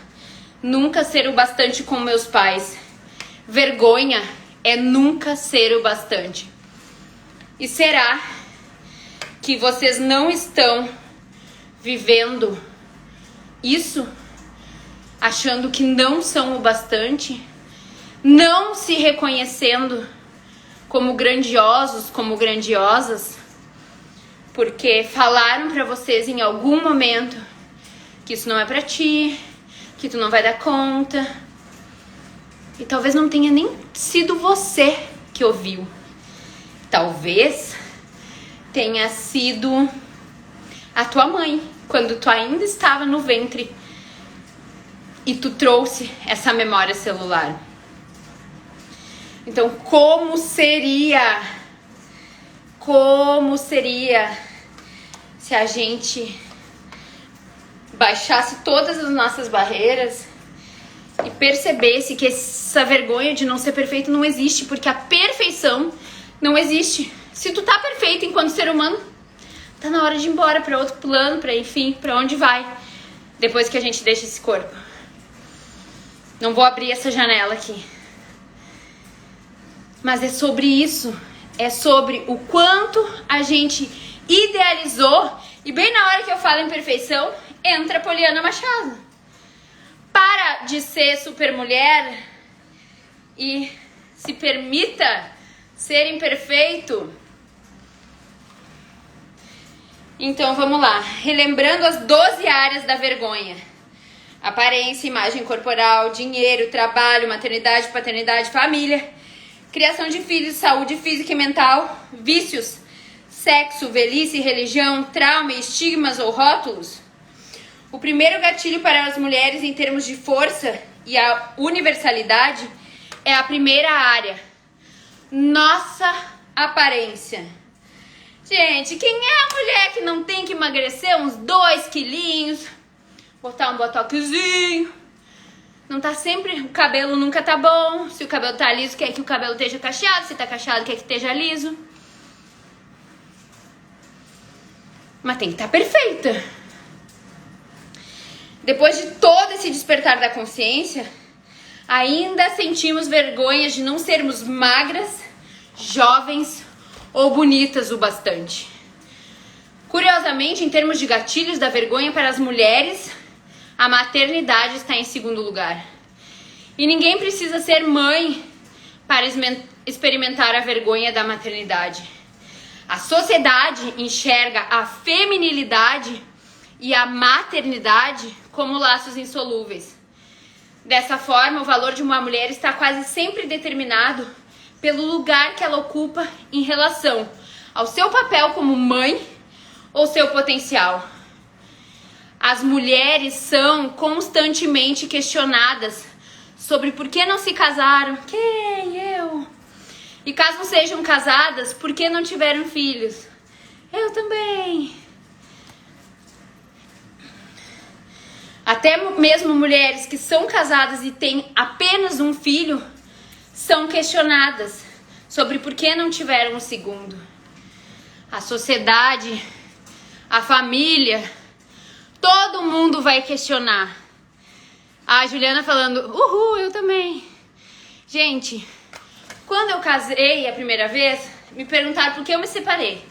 nunca ser o bastante com meus pais. Vergonha é nunca ser o bastante. E será que vocês não estão vivendo isso? Achando que não são o bastante? Não se reconhecendo como grandiosos, como grandiosas? Porque falaram pra vocês em algum momento que isso não é pra ti, que tu não vai dar conta. E talvez não tenha nem sido você que ouviu. Talvez tenha sido a tua mãe, quando tu ainda estava no ventre e tu trouxe essa memória celular. Então, como seria se a gente baixasse todas as nossas barreiras e percebesse que essa vergonha de não ser perfeito não existe, porque a perfeição não existe. Se tu tá perfeito enquanto ser humano, tá na hora de ir embora pra outro plano, pra onde vai, depois que a gente deixa esse corpo. Não vou abrir essa janela aqui. Mas é sobre isso. É sobre o quanto a gente idealizou. E bem na hora que eu falo em perfeição, entra a Poliana Machado. Para de ser super mulher e se permita ser imperfeito. Então vamos lá. Relembrando as 12 áreas da vergonha: aparência, imagem corporal, dinheiro, trabalho, maternidade, paternidade, família, criação de filhos, saúde física e mental, vícios, sexo, velhice, religião, trauma, estigmas ou rótulos. O primeiro gatilho para as mulheres em termos de força e a universalidade é a primeira área: nossa aparência. Gente, quem é a mulher que não tem que emagrecer uns 2 quilinhos, botar um botoxzinho? Não tá sempre, o cabelo nunca tá bom. Se o cabelo tá liso, quer que o cabelo esteja cacheado. Se tá cacheado, quer que esteja liso. Mas tem que estar perfeita. Depois de todo esse despertar da consciência, ainda sentimos vergonha de não sermos magras, jovens ou bonitas o bastante. Curiosamente, em termos de gatilhos da vergonha para as mulheres, a maternidade está em segundo lugar. E ninguém precisa ser mãe para experimentar a vergonha da maternidade. A sociedade enxerga a feminilidade e a maternidade como laços insolúveis. Dessa forma, o valor de uma mulher está quase sempre determinado pelo lugar que ela ocupa em relação ao seu papel como mãe ou seu potencial. As mulheres são constantemente questionadas sobre por que não se casaram. Quem? Eu? E caso sejam casadas, por que não tiveram filhos? Eu também. Até mesmo mulheres que são casadas e têm apenas um filho são questionadas sobre por que não tiveram um segundo. A sociedade, a família, todo mundo vai questionar. A Juliana falando, uhul, eu também. Gente, quando eu casei a primeira vez, me perguntaram por que eu me separei.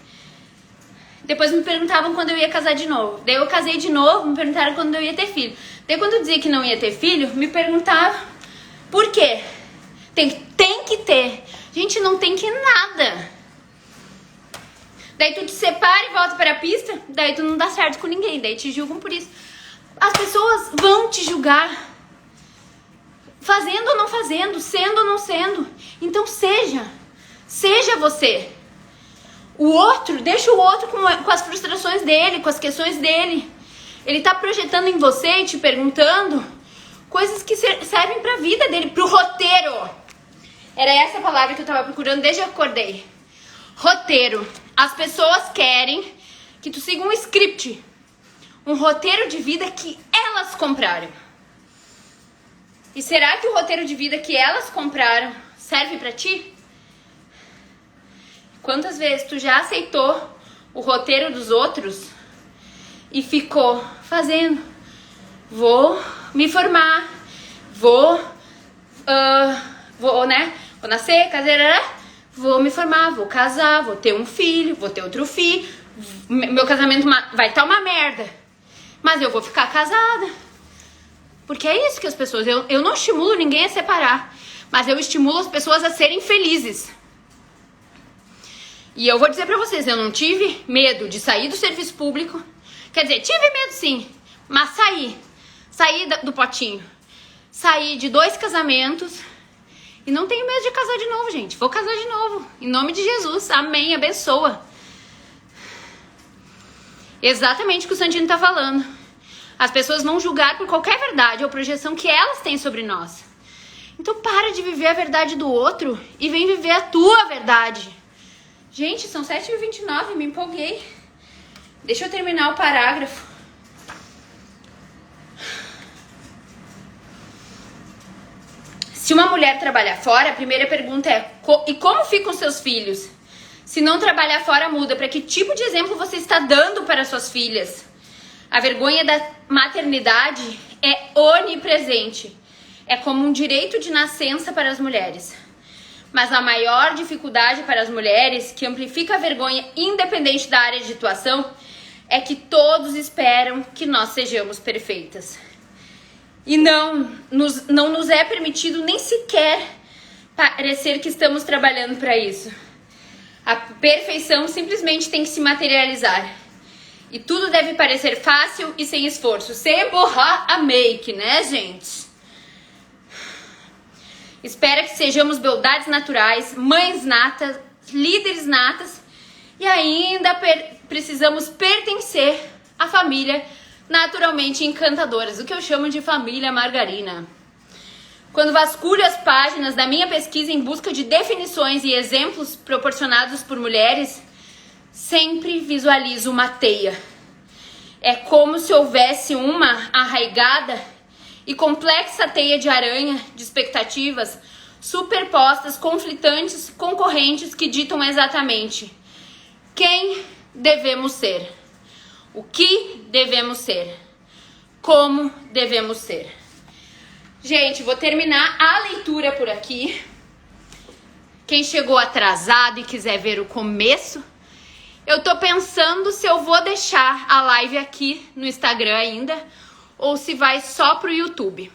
Depois me perguntavam quando eu ia casar de novo. Daí eu casei de novo, me perguntaram quando eu ia ter filho. Daí quando eu dizia que não ia ter filho, me perguntavam por quê? Tem que ter. Gente, não tem que nada. Daí tu te separa e volta para a pista, daí tu não dá certo com ninguém, daí te julgam por isso. As pessoas vão te julgar, fazendo ou não fazendo, sendo ou não sendo. Então seja você. O outro, deixa o outro com as frustrações dele, com as questões dele. Ele tá projetando em você e te perguntando coisas que servem pra vida dele, pro roteiro. Era essa palavra que eu tava procurando desde que eu acordei. Roteiro. As pessoas querem que tu siga um script, um roteiro de vida que elas compraram. E será que o roteiro de vida que elas compraram serve pra ti? Quantas vezes tu já aceitou o roteiro dos outros e ficou fazendo? Vou me formar, vou nascer, casar, vou me formar, vou casar, vou ter um filho, vou ter outro filho, meu casamento vai estar uma merda, mas eu vou ficar casada. Porque é isso que as pessoas... Eu não estimulo ninguém a separar, mas eu estimulo as pessoas a serem felizes. E eu vou dizer pra vocês, eu não tive medo de sair do serviço público. Quer dizer, tive medo sim, mas saí do potinho. Saí de 2 casamentos e não tenho medo de casar de novo, gente. Vou casar de novo, em nome de Jesus. Amém, abençoa. Exatamente o que o Santino tá falando. As pessoas vão julgar por qualquer verdade ou projeção que elas têm sobre nós. Então para de viver a verdade do outro e vem viver a tua verdade. Gente, são 7h29, me empolguei. Deixa eu terminar o parágrafo. Se uma mulher trabalhar fora, a primeira pergunta é: e como ficam seus filhos? Se não trabalhar fora, muda. Para que tipo de exemplo você está dando para suas filhas? A vergonha da maternidade é onipresente. É como um direito de nascença para as mulheres. Mas a maior dificuldade para as mulheres, que amplifica a vergonha independente da área de atuação, é que todos esperam que nós sejamos perfeitas. E não nos é permitido nem sequer parecer que estamos trabalhando para isso. A perfeição simplesmente tem que se materializar. E tudo deve parecer fácil e sem esforço, sem borrar a make, né, gente? Espera que sejamos beldades naturais, mães natas, líderes natas e ainda precisamos pertencer à família naturalmente encantadoras, o que eu chamo de família margarina. Quando vasculho as páginas da minha pesquisa em busca de definições e exemplos proporcionados por mulheres, sempre visualizo uma teia. É como se houvesse uma arraigada e complexa teia de aranha de expectativas superpostas, conflitantes, concorrentes que ditam exatamente quem devemos ser, o que devemos ser, como devemos ser. Gente, vou terminar a leitura por aqui. Quem chegou atrasado e quiser ver o começo, eu tô pensando se eu vou deixar a live aqui no Instagram ainda ou se vai só pro YouTube.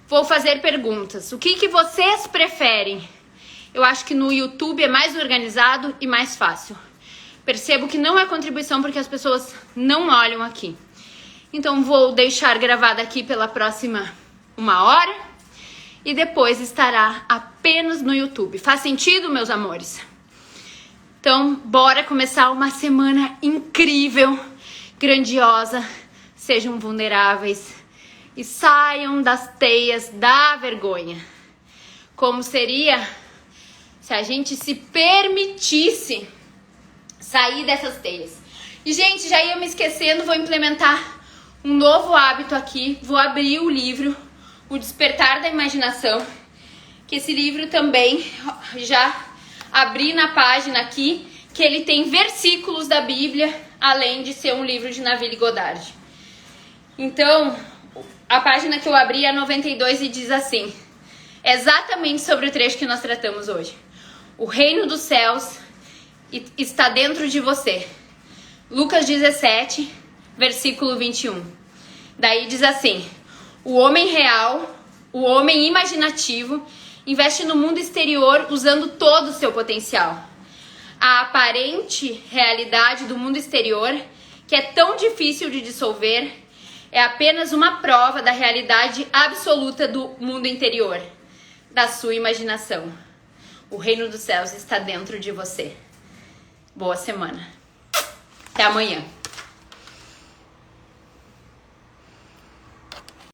Vou fazer perguntas. O que vocês preferem? Eu acho que no YouTube é mais organizado e mais fácil. Percebo que não é contribuição porque as pessoas não olham aqui. Então vou deixar gravada aqui pela próxima 1 hora e depois estará apenas no YouTube. Faz sentido, meus amores? Então, bora começar uma semana incrível, grandiosa. Sejam vulneráveis e saiam das teias da vergonha. Como seria se a gente se permitisse sair dessas teias? E, gente, já ia me esquecendo, vou implementar um novo hábito aqui. Vou abrir o livro O Despertar da Imaginação, que esse livro também já abri na página aqui, que ele tem versículos da Bíblia, além de ser um livro de Naville Goddard. Então, a página que eu abri é 92 e diz assim: É exatamente sobre o trecho que nós tratamos hoje. O reino dos céus está dentro de você. Lucas 17, versículo 21. Daí diz assim: o homem real, o homem imaginativo, investe no mundo exterior usando todo o seu potencial. A aparente realidade do mundo exterior, que é tão difícil de dissolver, é apenas uma prova da realidade absoluta do mundo interior, da sua imaginação. O reino dos céus está dentro de você. Boa semana. Até amanhã.